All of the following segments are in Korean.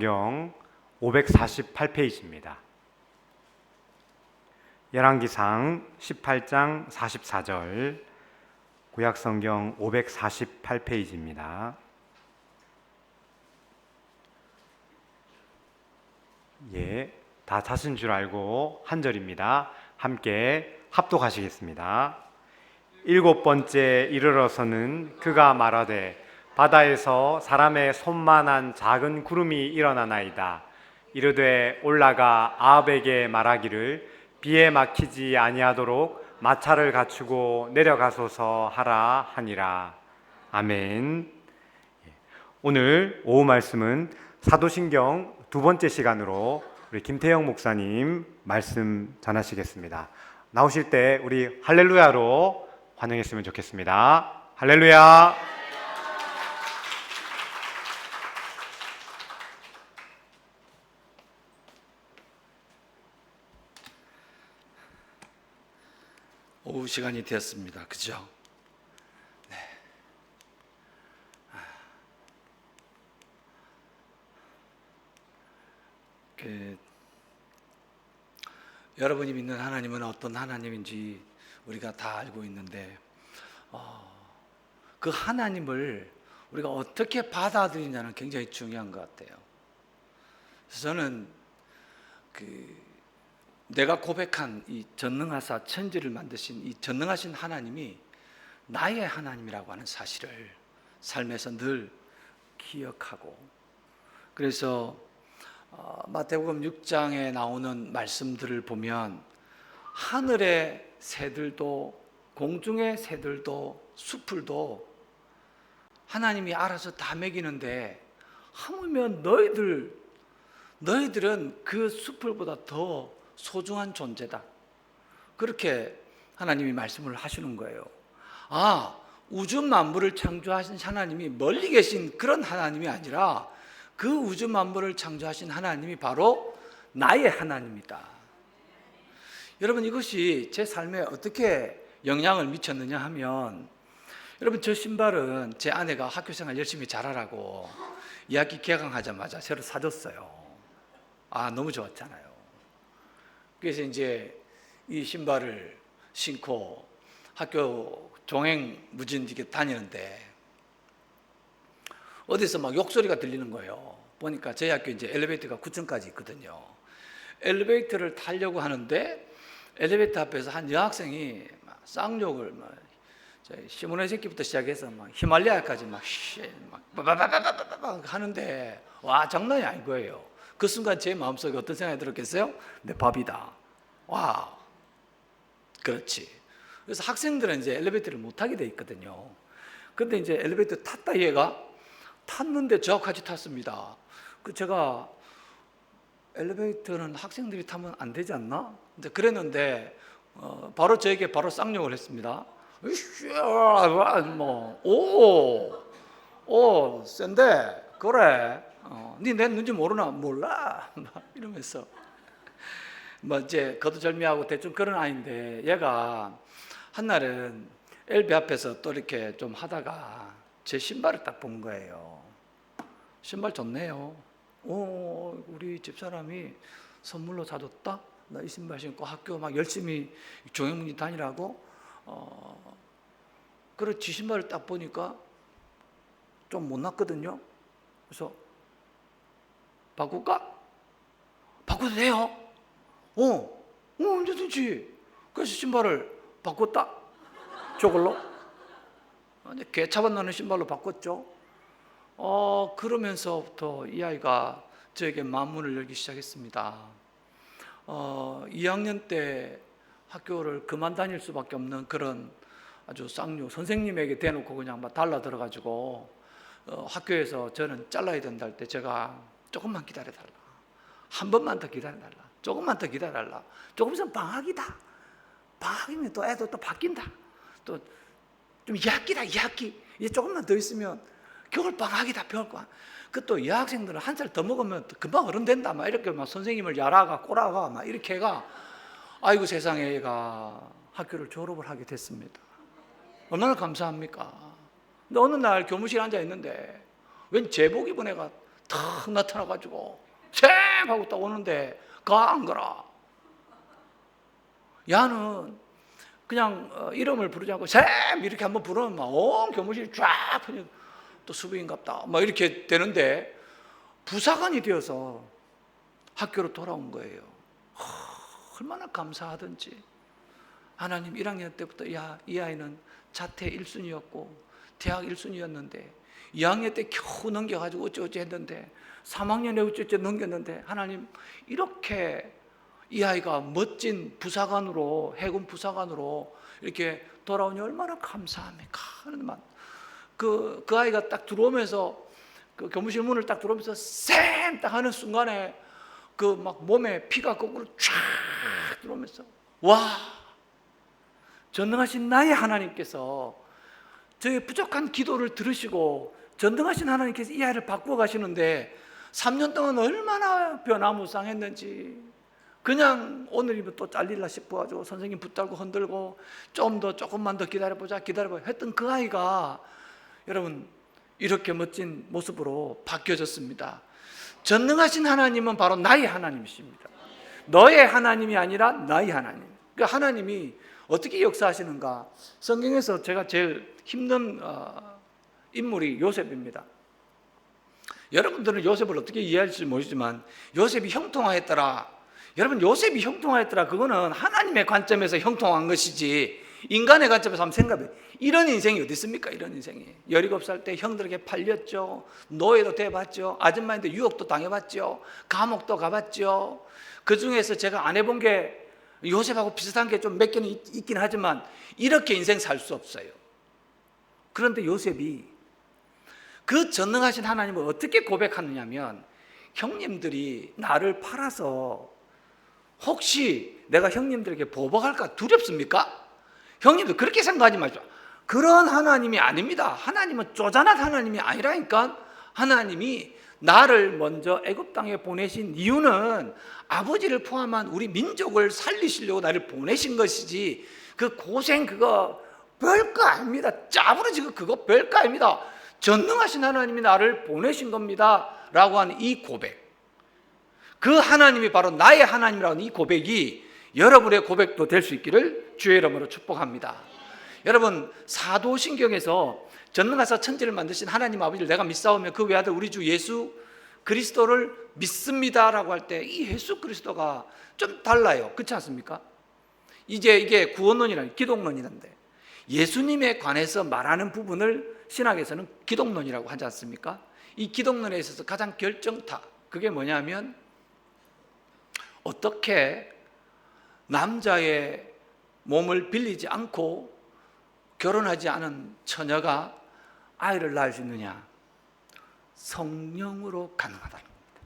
경 548페이지입니다. 열왕기상 18장 44절, 구약성경 548페이지입니다. 다 찾은 줄 알고 한 절입니다. 함께 합독하시겠습니다. 일곱 번째 이르러서는 그가 말하되 바다에서 사람의 손만한 작은 구름이 일어나나이다. 이르되 올라가 아합에게 말하기를 비에 막히지 아니하도록 마차를 갖추고 내려가소서 하라 하니라. 아멘. 오늘 오후 말씀은 사도신경 두 번째 시간으로 우리 김태영 목사님 말씀 전하시겠습니다. 나오실 때 우리 할렐루야로 환영했으면 좋겠습니다. 할렐루야. 오후 시간이 되었습니다. 그죠? 네. 여러분이 믿는 하나님은 어떤 하나님인지 우리가 다 알고 있는데 그 하나님을 우리가 어떻게 받아들이냐는 굉장히 중요한 것 같아요. 그래서 저는 내가 고백한 이 전능하사 천지를 만드신 이 전능하신 하나님이 나의 하나님이라고 하는 사실을 삶에서 늘 기억하고, 그래서 마태복음 6장에 나오는 말씀들을 보면 하늘의 새들도 공중의 새들도 숲을도 하나님이 알아서 다 먹이는데 하물며 너희들은 그 숲을보다 더 소중한 존재다. 그렇게 하나님이 말씀을 하시는 거예요. 우주 만물을 창조하신 하나님이 멀리 계신 그런 하나님이 아니라 그 우주 만물을 창조하신 하나님이 바로 나의 하나님이다. 여러분, 이것이 제 삶에 어떻게 영향을 미쳤느냐 하면, 여러분, 저 신발은 제 아내가 학교생활 열심히 잘하라고 2학기 개강하자마자 새로 사줬어요. 너무 좋았잖아요. 그래서 이제 이 신발을 신고 학교 종횡무진 이렇게 다니는데 어디서 막 욕소리가 들리는 거예요. 보니까 저희 학교 이제 엘리베이터가 9층까지 있거든요. 엘리베이터를 타려고 하는데 엘리베이터 앞에서 한 여학생이 막 쌍욕을 시몬의 새끼부터 시작해서 막 히말라야까지 막 바바바바바바 하는데, 와, 장난이 아닌 거예요. 그 순간 제 마음속에 어떤 생각이 들었겠어요? 내 밥이다. 와, 그렇지. 그래서 학생들은 이제 엘리베이터를 못 타게 돼 있거든요. 근데 이제 엘리베이터 탔다, 얘가 탔는데 저까지 탔습니다. 제가 엘리베이터는 학생들이 타면 안 되지 않나? 이제 그랬는데 바로 저에게 바로 쌍욕을 했습니다. 센데 그래. 니 내 눈치 모르나? 몰라. 이러면서 이제 거두절미하고 대충 그런 아이인데, 얘가 한날은 엘베 앞에서 또 이렇게 좀 하다가 제 신발을 딱 본 거예요. 신발 좋네요. 우리 집사람이 선물로 사줬다? 나 이 신발 신고 학교 막 열심히 종횡무진 다니라고? 그래, 지 신발을 딱 보니까 좀 못났거든요. 그래서 바꿀까? 바꿔도 돼요? 언제든지. 그래서 신발을 바꿨다. 저걸로. 개차반 나는 신발로 바꿨죠. 그러면서부터 이 아이가 저에게 마음문을 열기 시작했습니다. 2학년 때 학교를 그만 다닐 수밖에 없는 그런 아주 쌍욕, 선생님에게 대놓고 그냥 막 달라들어가지고 학교에서 저는 잘라야 된다 할 때 제가 조금만 기다려달라, 한 번만 더 기다려달라, 조금만 더 기다려달라, 조금 있으면 방학이다, 방학이면 또 애도 또 바뀐다, 또 좀 2학기 이제 조금만 더 있으면 겨울방학이다, 겨울방학. 또 여학생들은 한 살 더 먹으면 금방 어른 된다, 막 이렇게 막 선생님을 야라가 꼬라가 막 이렇게 해가, 아이고 세상에, 얘가 학교를 졸업을 하게 됐습니다. 얼마나 감사합니까? 근데 어느 날 교무실에 앉아 있는데 웬 제복 입은 애가 탁 나타나가지고 샘 하고 딱 오는데 가 안 가라. 야는 그냥 이름을 부르지 않고 샘 이렇게 한번 부르면 막 온 교무실이 쫙 그냥 또 수부인갑다 막 이렇게 되는데 부사관이 되어서 학교로 돌아온 거예요. 얼마나 감사하든지. 하나님 1학년 때부터 야, 이 아이는 자퇴 1순위였고 대학 1순위였는데 2학년 때 겨우 넘겨가지고 어쩌고저쩌 했는데 3학년에 어쩌고저쩌 넘겼는데 하나님 이렇게 이 아이가 멋진 부사관으로 해군 부사관으로 이렇게 돌아오니 얼마나 감사합니까 하는 말. 그 아이가 딱 들어오면서 그 교무실 문을 딱 들어오면서 쌩 딱 하는 순간에 그 막 몸에 피가 거꾸로 쫙 들어오면서 와 전능하신 나의 하나님께서 저의 부족한 기도를 들으시고 전능하신 하나님께서 이 아이를 바꾸어 가시는데 3년 동안 얼마나 변화무쌍했는지 그냥 오늘이면 또 잘릴라 싶어가지고 선생님 붙들고 흔들고 조금만 더 기다려보자 했던 그 아이가 여러분 이렇게 멋진 모습으로 바뀌어졌습니다. 전능하신 하나님은 바로 나의 하나님이십니다. 너의 하나님이 아니라 나의 하나님. 그러니까 하나님이 어떻게 역사하시는가? 성경에서 제가 제일 힘든 인물이 요셉입니다. 여러분들은 요셉을 어떻게 이해할지 모르지만 요셉이 형통하였더라. 여러분 요셉이 형통하였더라. 그거는 하나님의 관점에서 형통한 것이지 인간의 관점에서 한번 생각해. 이런 인생이 어디 있습니까? 이런 인생이 17살 때 형들에게 팔렸죠. 노예도 돼봤죠. 아줌마인데 유혹도 당해봤죠. 감옥도 가봤죠. 그 중에서 제가 안 해본 게 요셉하고 비슷한 게 좀 몇 개는 있긴 하지만 이렇게 인생 살 수 없어요. 그런데 요셉이 그 전능하신 하나님을 어떻게 고백하느냐면 형님들이 나를 팔아서 혹시 내가 형님들에게 보복할까 두렵습니까? 형님들 그렇게 생각하지 마십시오. 그런 하나님이 아닙니다. 하나님은 쪼잔한 하나님이 아니라니까. 하나님이 나를 먼저 애굽 땅에 보내신 이유는 아버지를 포함한 우리 민족을 살리시려고 나를 보내신 것이지 그 고생 그거 별거 아닙니다. 짜부러지 그거 별거 아닙니다. 전능하신 하나님이 나를 보내신 겁니다 라고 하는 이 고백, 그 하나님이 바로 나의 하나님이라는 이 고백이 여러분의 고백도 될 수 있기를 주의 이름으로 축복합니다. 여러분 사도신경에서 전능하사 천지를 만드신 하나님 아버지를 내가 믿사오며 그 외아들 우리 주 예수 그리스도를 믿습니다라고 할 때 이 예수 그리스도가 좀 달라요. 그렇지 않습니까? 이제 이게 구원론이라는 기독론이란데 예수님에 관해서 말하는 부분을 신학에서는 기독론이라고 하지 않습니까? 이 기독론에 있어서 가장 결정타 그게 뭐냐면 어떻게 남자의 몸을 빌리지 않고 결혼하지 않은 처녀가 아이를 낳을 수 있느냐? 성령으로 가능하다는 겁니다.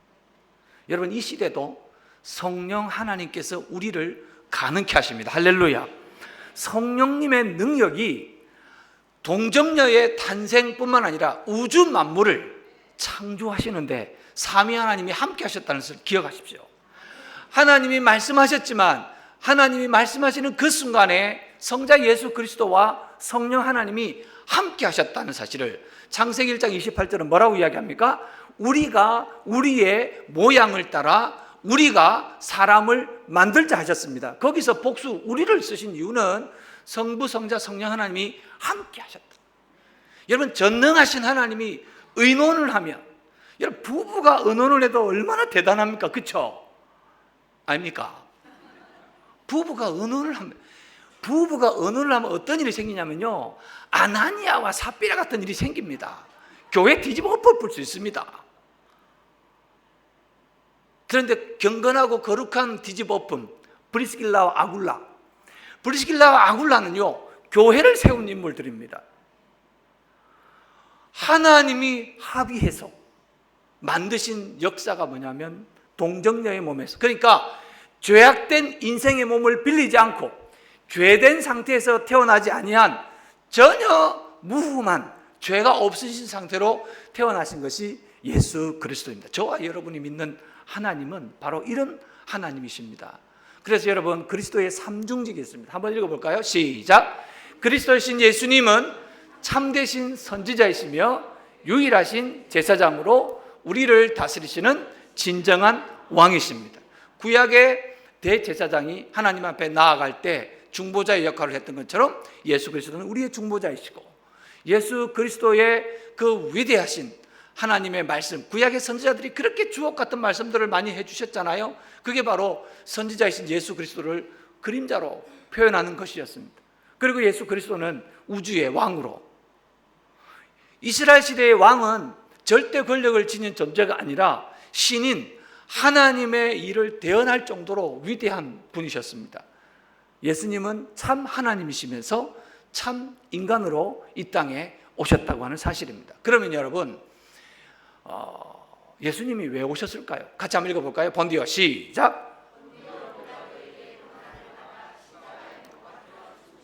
여러분 이 시대도 성령 하나님께서 우리를 가능케 하십니다. 할렐루야. 성령님의 능력이 동정녀의 탄생뿐만 아니라 우주 만물을 창조하시는데 삼위 하나님이 함께 하셨다는 것을 기억하십시오. 하나님이 말씀하셨지만 하나님이 말씀하시는 그 순간에 성자 예수 그리스도와 성령 하나님이 함께 하셨다는 사실을 창세기 1장 28절은 뭐라고 이야기합니까? 우리가 우리의 모양을 따라 우리가 사람을 만들자 하셨습니다. 거기서 복수 우리를 쓰신 이유는 성부, 성자, 성령 하나님이 함께 하셨다. 여러분 전능하신 하나님이 의논을 하면 여러분 부부가 의논을 해도 얼마나 대단합니까? 그렇죠? 아닙니까? 부부가 의논을 하면 어떤 일이 생기냐면요 아나니아와 삽비라 같은 일이 생깁니다. 교회 뒤집어 엎을 수 있습니다. 그런데 경건하고 거룩한 뒤집어 엎음 브리스길라와 아굴라는요 교회를 세운 인물들입니다. 하나님이 합의해서 만드신 역사가 뭐냐면 동정녀의 몸에서, 그러니까 죄악된 인생의 몸을 빌리지 않고 죄된 상태에서 태어나지 아니한 전혀 무흠한 죄가 없으신 상태로 태어나신 것이 예수 그리스도입니다. 저와 여러분이 믿는 하나님은 바로 이런 하나님이십니다. 그래서 여러분 그리스도의 삼중직이 있습니다. 한번 읽어볼까요? 시작. 그리스도이신 예수님은 참되신 선지자이시며 유일하신 제사장으로 우리를 다스리시는 진정한 왕이십니다. 구약의 대제사장이 하나님 앞에 나아갈 때 중보자의 역할을 했던 것처럼 예수 그리스도는 우리의 중보자이시고, 예수 그리스도의 그 위대하신 하나님의 말씀, 구약의 선지자들이 그렇게 주옥 같은 말씀들을 많이 해주셨잖아요. 그게 바로 선지자이신 예수 그리스도를 그림자로 표현하는 것이었습니다. 그리고 예수 그리스도는 우주의 왕으로, 이스라엘 시대의 왕은 절대 권력을 지닌 존재가 아니라 신인 하나님의 일을 대언할 정도로 위대한 분이셨습니다. 예수님은 참 하나님이시면서 참 인간으로 이 땅에 오셨다고 하는 사실입니다. 그러면 여러분, 예수님이 왜 오셨을까요? 같이 한번 읽어볼까요? 본디오 시작.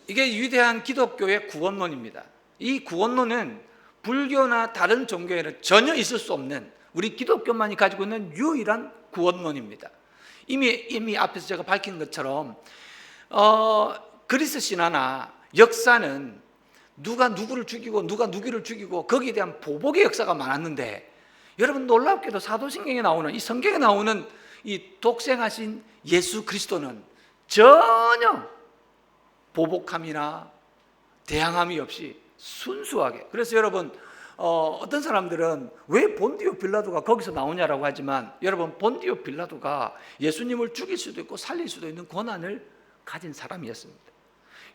이게 위대한 기독교의 구원론입니다. 이 구원론은 불교나 다른 종교에는 전혀 있을 수 없는, 우리 기독교만이 가지고 있는 유일한 구원론입니다. 이미 앞에서 제가 밝힌 것처럼 그리스 신화나 역사는 누가 누구를 죽이고 누가 누구를 죽이고 거기에 대한 보복의 역사가 많았는데, 여러분 놀랍게도 사도신경에 나오는, 이 성경에 나오는 이 독생하신 예수 그리스도는 전혀 보복함이나 대항함이 없이 순수하게. 그래서 여러분, 어떤 사람들은 왜 본디오 빌라도가 거기서 나오냐라고 하지만, 여러분 본디오 빌라도가 예수님을 죽일 수도 있고 살릴 수도 있는 권한을 가진 사람이었습니다.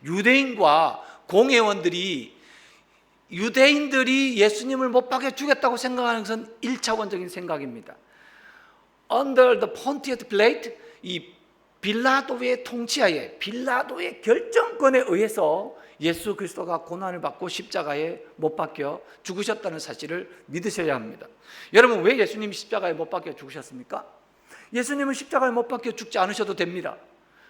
유대인과 공회원들이, 유대인들이 예수님을 못 박여 죽였다고 생각하는 것은 1차원적인 생각입니다. Under the Pontius Pilate, 이 빌라도의 통치하에, 빌라도의 결정권에 의해서 예수 그리스도가 고난을 받고 십자가에 못 박혀 죽으셨다는 사실을 믿으셔야 합니다. 여러분, 왜 예수님이 십자가에 못 박혀 죽으셨습니까? 예수님은 십자가에 못 박혀 죽지 않으셔도 됩니다.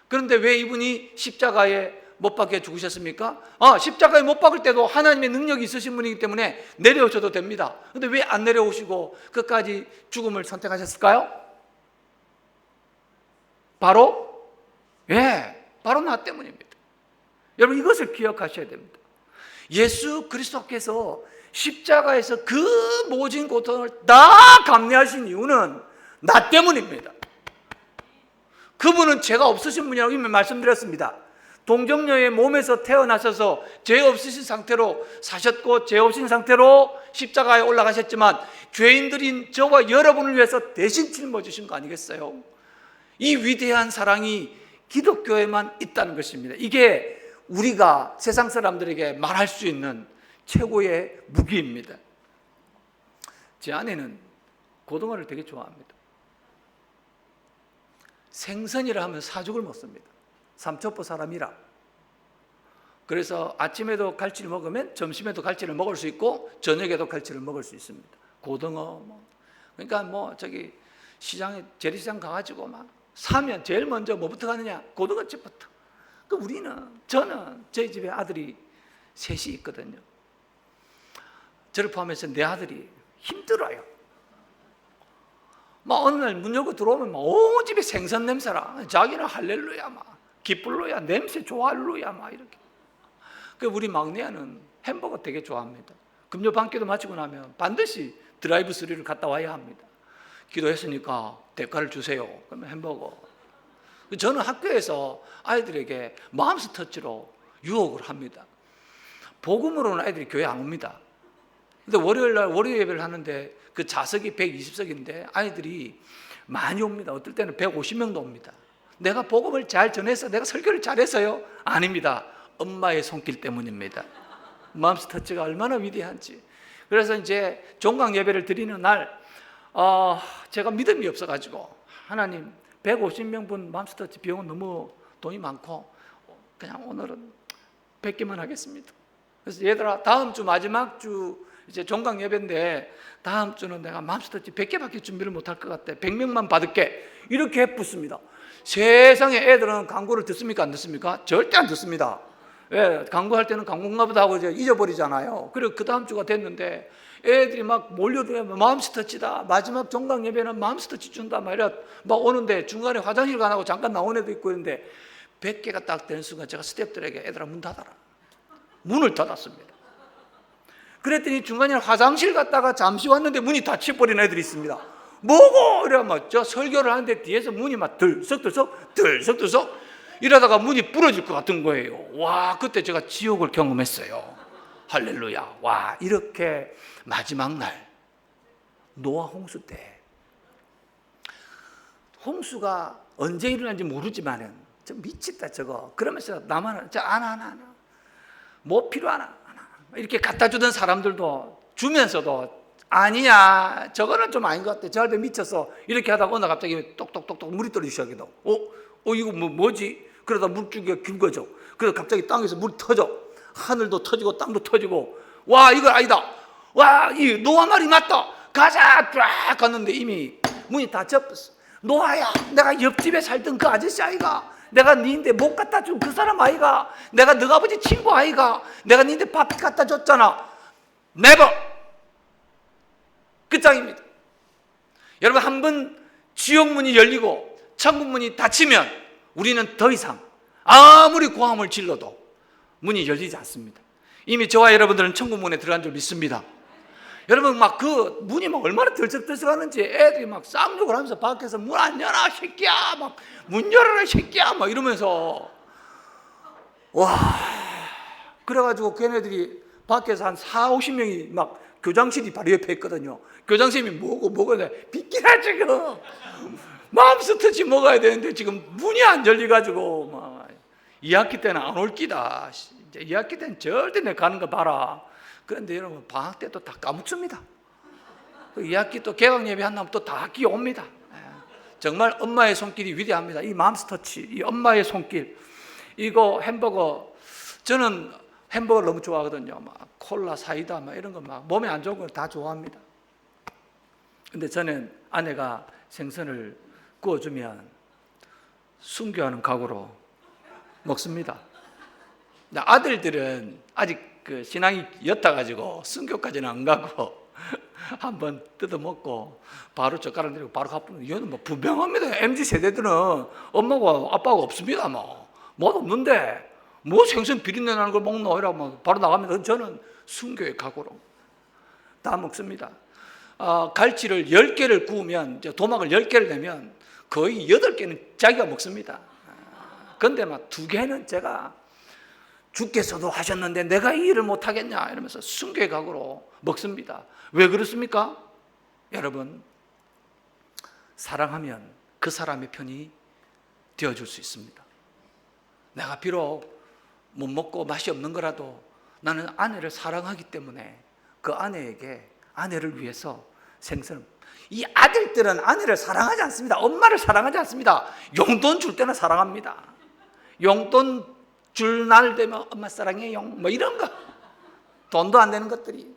그런데 왜 이분이 십자가에 못 박혀 죽으셨습니까? 십자가에 못 박을 때도 하나님의 능력이 있으신 분이기 때문에 내려오셔도 됩니다. 그런데 왜 안 내려오시고 끝까지 죽음을 선택하셨을까요? 바로 나 때문입니다. 여러분, 이것을 기억하셔야 됩니다. 예수 그리스도께서 십자가에서 그 모진 고통을 다 감내하신 이유는 나 때문입니다. 그분은 죄가 없으신 분이라고 이미 말씀드렸습니다. 동정녀의 몸에서 태어나셔서 죄 없으신 상태로 사셨고 죄 없으신 상태로 십자가에 올라가셨지만, 죄인들인 저와 여러분을 위해서 대신 짊어지신 거 아니겠어요? 이 위대한 사랑이 기독교에만 있다는 것입니다. 이게 우리가 세상 사람들에게 말할 수 있는 최고의 무기입니다. 제 아내는 고등어를 되게 좋아합니다. 생선이라 하면 사죽을 먹습니다. 삼척포 사람이라. 그래서 아침에도 갈치를 먹으면 점심에도 갈치를 먹을 수 있고 저녁에도 갈치를 먹을 수 있습니다. 고등어 그러니까 저기 시장에, 재래시장 가가지고 막 사면 제일 먼저 뭐부터 가느냐? 고등어집부터. 저는 저희 집에 아들이 셋이 있거든요. 저를 포함해서 내 아들이 힘들어요. 어느 날 문 열고 들어오면 온 집에 생선 냄새라. 자기는 할렐루야, 기쁠로야, 냄새 좋아할루야, 이렇게. 우리 막내는 햄버거 되게 좋아합니다. 금요 반기도 마치고 나면 반드시 드라이브 스루를 갔다 와야 합니다. 기도했으니까 대가를 주세요. 그러면 햄버거. 저는 학교에서 아이들에게 마음스 터치로 유혹을 합니다. 복음으로는 아이들이 교회 안 옵니다. 근데 월요일 날 월요 예배를 하는데 그 좌석이 120석인데 아이들이 많이 옵니다. 어떨 때는 150명도 옵니다. 내가 복음을 잘 전해서 내가 설교를 잘해서요? 아닙니다. 엄마의 손길 때문입니다. 마음스 터치가 얼마나 위대한지. 그래서 이제 종강 예배를 드리는 날 제가 믿음이 없어가지고, 하나님 150명분 마음스 터치 비용은 너무 돈이 많고 그냥 오늘은 100개만 하겠습니다. 그래서 얘들아, 다음 주 마지막 주 이제 종강 예배인데 다음 주는 내가 마음스 터치 100개밖에 준비를 못할 것 같아. 100명만 받을게. 이렇게 해붙습니다. 세상에 애들은 광고를 듣습니까? 안 듣습니까? 절대 안 듣습니다. 왜? 광고할 때는 광고인가 보다 하고 이제 잊어버리잖아요. 그리고 그 다음 주가 됐는데 애들이 막 몰려들면 마음스 터치다. 마지막 종강 예배는 마음스 터치 준다. 막 오는데 중간에 화장실 가라고 잠깐 나온 애도 있고 있는데 100개가 딱 되는 순간 제가 스태프들에게 애들아 문 닫아라. 문을 닫았습니다. 그랬더니 중간에 화장실 갔다가 잠시 왔는데 문이 닫혀버린 애들이 있습니다. 뭐고? 이러면 저 설교를 하는데 뒤에서 문이 막 들썩들썩 이러다가 문이 부러질 것 같은 거예요. 와, 그때 제가 지옥을 경험했어요. 할렐루야. 와, 이렇게 마지막 날 노아 홍수 때, 홍수가 언제 일어난지 모르지만은 저 미쳤다 저거. 그러면서 나만 저 하나 뭐 필요하나 이렇게 갖다 주던 사람들도 주면서도 아니야 저거는 좀 아닌 것 같아. 저 할배 미쳤어. 이렇게 하다가 어느 날 갑자기 똑똑똑똑 물이 떨어지기 시작해도 이거 뭐지? 그러다 물줄기가 굵어져. 그래서 갑자기 땅에서 물이 터져. 하늘도 터지고 땅도 터지고. 와, 이거 아니다. 와, 이 노아 말이 맞다. 가자. 쫙 갔는데 이미 문이 다 접었어. 노아야, 내가 옆집에 살던 그 아저씨 아이가, 내가 니한테 못 갖다 준 그 사람 아이가, 내가 너가 아버지 친구 아이가, 내가 니한테 밥 갖다 줬잖아. 네버. 끝장입니다. 여러분, 한번 지옥 문이 열리고 천국 문이 닫히면 우리는 더 이상 아무리 고함을 질러도 문이 열리지 않습니다. 이미 저와 여러분들은 천국 문에 들어간 줄 믿습니다. 여러분, 막 그 문이 막 얼마나 들썩들썩 하는지 애들이 막 쌍욕을 하면서 밖에서 문 안 열어 새끼야, 막 문 열어라 새끼야, 막 이러면서, 와, 그래가지고 걔네들이 밖에서 한 40-50명이 막 교장실이 바로 옆에 있거든요. 교장선생님이 뭐고 비키라 지금 마음속 터치 먹어야 되는데 지금 문이 안 열려가지고 막 2학기 때는 안 올 끼다. 이제 2학기 때는 절대 내 가는 거 봐라. 그런데 여러분, 방학 때 또 다 까먹습니다. 2학기 또 개강 예배 한다면 또 다 학기 옵니다. 정말 엄마의 손길이 위대합니다. 이 맘스터치, 이 엄마의 손길. 이거 햄버거, 저는 햄버거 너무 좋아하거든요. 막 콜라, 사이다, 막 이런 거 막 몸에 안 좋은 걸 다 좋아합니다. 근데 저는 아내가 생선을 구워주면 순교하는 각오로 먹습니다. 아들들은 아직 그 신앙이 옅어가지고 순교까지는 안 가고 한번 뜯어먹고 바로 젓가락 내리고 바로 가쁘는, 얘는 뭐 분명합니다. MZ 세대들은 엄마가 아빠가 없습니다. 뭐 없는데 뭐 생선 비린내 나는 걸 먹노 이러면 바로 나갑니다. 저는 순교의 각오로 다 먹습니다. 갈치를 10개를 구우면, 도막을 10개를 내면 거의 8개는 자기가 먹습니다. 근데 막 2개는 제가 주께서도 하셨는데 내가 이 일을 못하겠냐 이러면서 순교의 각오로 먹습니다. 왜 그렇습니까? 여러분, 사랑하면 그 사람의 편이 되어줄 수 있습니다. 내가 비록 못 먹고 맛이 없는 거라도 나는 아내를 사랑하기 때문에 그 아내를 위해서 생선을, 이 아들들은 아내를 사랑하지 않습니다. 엄마를 사랑하지 않습니다. 용돈 줄 때는 사랑합니다. 용돈 줄 날 되면 엄마 사랑해요 뭐 이런 거, 돈도 안 되는 것들이.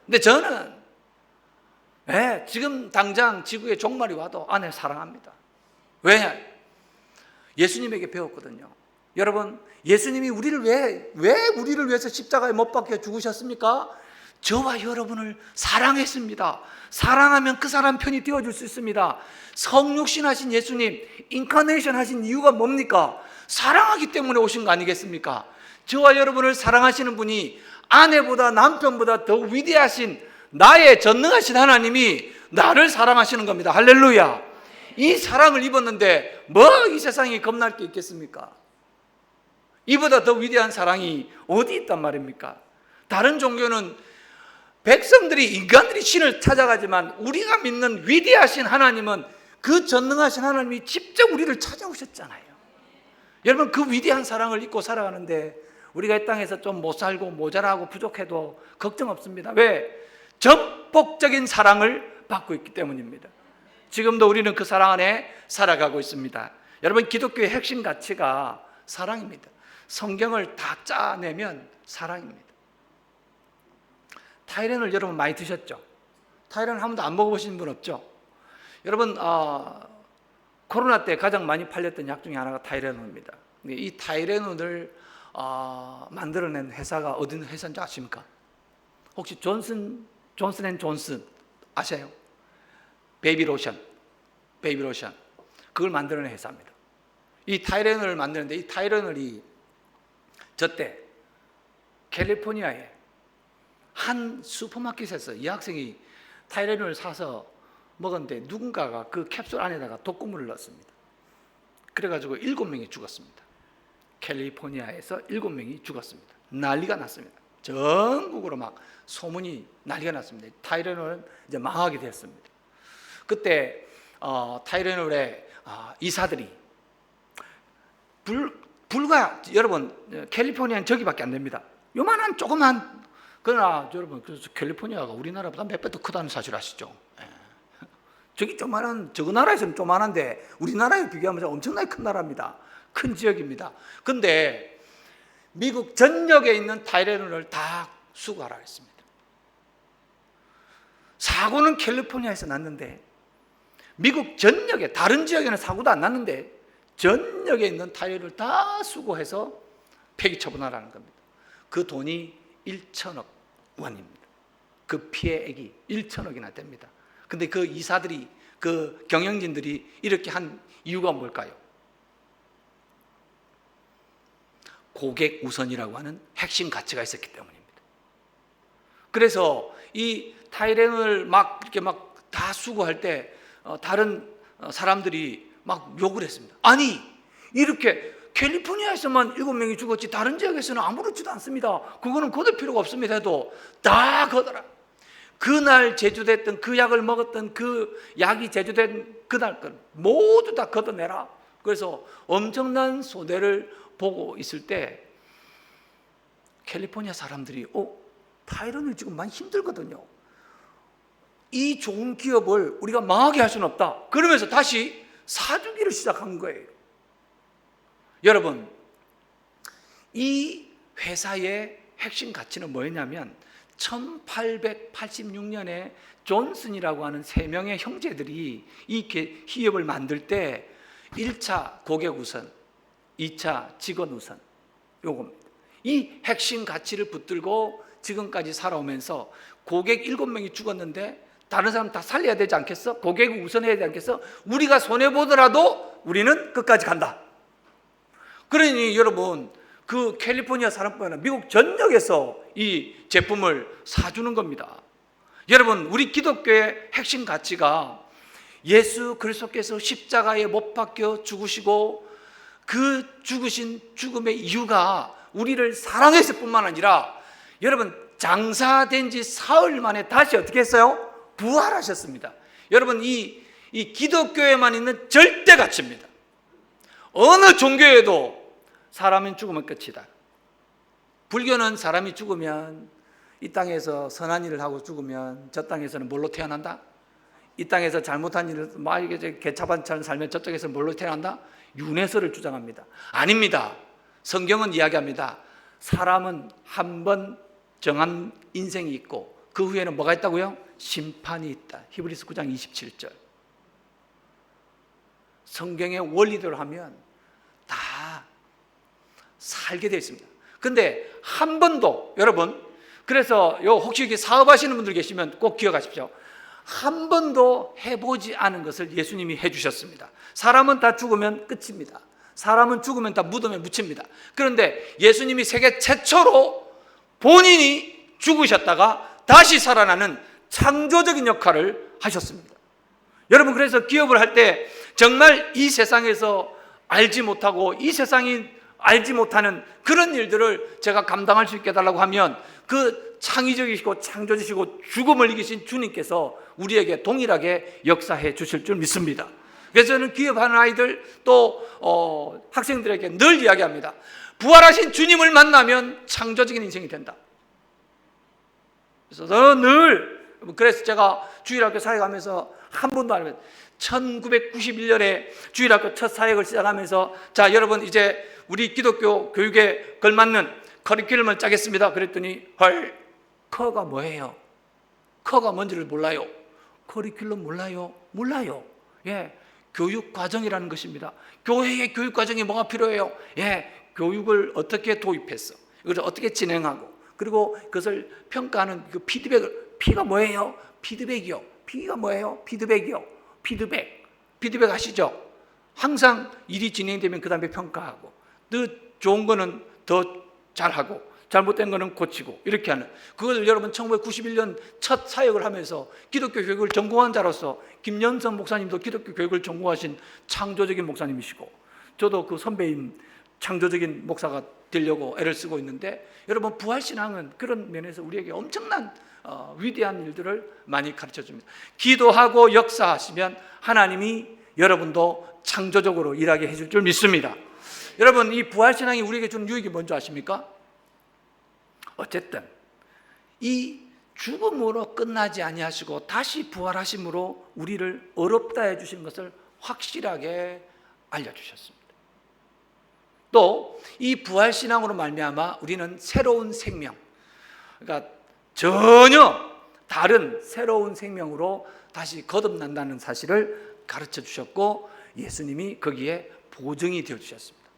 근데 저는 지금 당장 지구에 종말이 와도 아내를 사랑합니다. 왜? 예수님에게 배웠거든요. 여러분, 예수님이 우리를 왜 우리를 위해서 십자가에 못 박혀 죽으셨습니까? 저와 여러분을 사랑했습니다. 사랑하면 그 사람 편이 되어줄 수 있습니다. 성육신 하신 예수님, 인카네이션 하신 이유가 뭡니까? 사랑하기 때문에 오신 거 아니겠습니까? 저와 여러분을 사랑하시는 분이 아내보다 남편보다 더 위대하신, 나의 전능하신 하나님이 나를 사랑하시는 겁니다. 할렐루야. 이 사랑을 입었는데 뭐 이 세상에 겁날 게 있겠습니까? 이보다 더 위대한 사랑이 어디 있단 말입니까? 다른 종교는 백성들이, 인간들이 신을 찾아가지만 우리가 믿는 위대하신 하나님은, 그 전능하신 하나님이 직접 우리를 찾아오셨잖아요. 여러분, 그 위대한 사랑을 잊고 살아가는데 우리가 이 땅에서 좀 못 살고 모자라고 부족해도 걱정 없습니다. 왜? 전폭적인 사랑을 받고 있기 때문입니다. 지금도 우리는 그 사랑 안에 살아가고 있습니다. 여러분, 기독교의 핵심 가치가 사랑입니다. 성경을 다 짜내면 사랑입니다. 타이레놀 여러분 많이 드셨죠? 타이레놀 한 번도 안 먹어보신 분 없죠? 여러분, 코로나 때 가장 많이 팔렸던 약 중에 하나가 타이레놀입니다. 이 타이레놀을 만들어낸 회사가 어디 있는 회사인지 아십니까? 혹시 존슨 앤 존슨 아세요? 베이비로션 그걸 만들어낸 회사입니다. 이 타이레놀을 만드는데, 이 타이레놀이 저때 캘리포니아에 한 슈퍼마켓에서 이 학생이 타이레놀을 사서 먹었는데 누군가가 그 캡슐 안에다가 독극물을 넣었습니다. 그래가지고 7명이 죽었습니다. 캘리포니아에서 7명이 죽었습니다. 난리가 났습니다. 전국으로 막 소문이 난리가 났습니다. 타이레놀은 이제 망하게 됐습니다. 그때 타이레놀의 이사들이 불과 여러분 캘리포니아는 저기밖에 안 됩니다. 요만한 조그만, 그러나 여러분 그래서 캘리포니아가 우리나라보다 몇 배 더 크다는 사실 아시죠? 저기 조만한, 저 나라에서는 조만한데 우리나라에 비교하면 엄청나게 큰 나라입니다. 큰 지역입니다. 근데 미국 전역에 있는 타이레놀을 다 수거하라 했습니다. 사고는 캘리포니아에서 났는데 미국 전역에, 다른 지역에는 사고도 안 났는데 전역에 있는 타이레놀을 다 수거해서 폐기 처분하라는 겁니다. 그 돈이 1천억 원입니다. 그 피해액이 1천억이나 됩니다. 근데 그 이사들이, 그 경영진들이 이렇게 한 이유가 뭘까요? 고객 우선이라고 하는 핵심 가치가 있었기 때문입니다. 그래서 이 타이레놀을 막 이렇게 막 다 수거할 때 다른 사람들이 막 욕을 했습니다. 아니, 이렇게 캘리포니아에서만 7명이 죽었지 다른 지역에서는 아무렇지도 않습니다. 그거는 거둘 필요가 없습니다 해도 다 거더라. 그날 제조됐던 그 약을 먹었던 그 약이 제조된 그날 건 모두 다 걷어내라. 그래서 엄청난 손해를 보고 있을 때 캘리포니아 사람들이 타이레놀 지금 많이 힘들거든요. 이 좋은 기업을 우리가 망하게 할 수는 없다. 그러면서 다시 사주기를 시작한 거예요. 여러분, 이 회사의 핵심 가치는 뭐였냐면 1886년에 존슨이라고 하는 3명의 형제들이 이 기업을 만들 때 1차 고객 우선, 2차 직원 우선, 요겁니다. 이 핵심 가치를 붙들고 지금까지 살아오면서 고객 7명이 죽었는데 다른 사람 다 살려야 되지 않겠어? 고객을 우선해야 되지 않겠어? 우리가 손해보더라도 우리는 끝까지 간다. 그러니 여러분, 그 캘리포니아 사람뿐 아니라 미국 전역에서 이 제품을 사주는 겁니다. 여러분, 우리 기독교의 핵심 가치가 예수 그리스도께서 십자가에 못 박혀 죽으시고 그 죽으신 죽음의 이유가 우리를 사랑했을 뿐만 아니라 여러분, 장사된 지 사흘 만에 다시 어떻게 했어요? 부활하셨습니다. 여러분, 이 기독교에만 있는 절대 가치입니다. 어느 종교에도 사람은 죽으면 끝이다. 불교는 사람이 죽으면 이 땅에서 선한 일을 하고 죽으면 저 땅에서는 뭘로 태어난다? 이 땅에서 잘못한 일을 막 이게 개차반처럼 살면 저쪽에서 뭘로 태어난다? 윤회설을 주장합니다. 아닙니다. 성경은 이야기합니다. 사람은 한 번 정한 인생이 있고 그 후에는 뭐가 있다고요? 심판이 있다. 히브리서 9장 27절. 성경의 원리대로 하면 다 살게 되어 있습니다. 근데 한 번도, 여러분, 그래서 혹시 이렇게 사업하시는 분들 계시면 꼭 기억하십시오. 한 번도 해보지 않은 것을 예수님이 해주셨습니다. 사람은 다 죽으면 끝입니다. 사람은 죽으면 다 무덤에 묻힙니다. 그런데 예수님이 세계 최초로 본인이 죽으셨다가 다시 살아나는 창조적인 역할을 하셨습니다. 여러분, 그래서 기업을 할 때 정말 이 세상에서 알지 못하고 이 세상이 알지 못하는 그런 일들을 제가 감당할 수 있게 해달라고 하면 그 창의적이시고 창조주시고 죽음을 이기신 주님께서 우리에게 동일하게 역사해 주실 줄 믿습니다. 그래서 저는 기업하는 아이들 또 학생들에게 늘 이야기합니다. 부활하신 주님을 만나면 창조적인 인생이 된다. 그래서 저는 늘, 그래서 제가 주일학교 사역하면서 한 번도 안 하면 1991년에 주일학교 첫 사역을 시작하면서 자, 여러분 이제 우리 기독교 교육에 걸맞는 커리큘럼을 짜겠습니다. 그랬더니 헐, 커가 뭐예요? 커가 뭔지를 몰라요. 커리큘럼 몰라요? 몰라요. 예, 교육과정이라는 것입니다. 교회의 교육과정이 뭐가 필요해요? 예, 교육을 어떻게 도입했어? 이걸 어떻게 진행하고, 그리고 그것을 평가하는 그 피드백을, P가 뭐예요? 피드백이요. P가 뭐예요? 피드백이요. 피드백 아시죠? 항상 일이 진행되면 그 다음에 평가하고, 더 좋은 거는 더 잘하고, 잘못된 거는 고치고 이렇게 하는, 그걸 여러분 1991년 첫 사역을 하면서 기독교 교육을 전공한 자로서 김연선 목사님도 기독교 교육을 전공하신 창조적인 목사님이시고, 저도 그 선배님 창조적인 목사가 되려고 애를 쓰고 있는데, 여러분 부활신앙은 그런 면에서 우리에게 엄청난 위대한 일들을 많이 가르쳐 줍니다. 기도하고 역사하시면 하나님이 여러분도 창조적으로 일하게 해줄 줄 믿습니다. 여러분, 이 부활신앙이 우리에게 주는 유익이 뭔지 아십니까? 어쨌든 이 죽음으로 끝나지 아니하시고 다시 부활하심으로 우리를 의롭다 해주신 것을 확실하게 알려주셨습니다. 또 이 부활신앙으로 말미암아 우리는 새로운 생명, 그러니까 전혀 다른 새로운 생명으로 다시 거듭난다는 사실을 가르쳐 주셨고, 예수님이 거기에 보증이 되어 주셨습니다.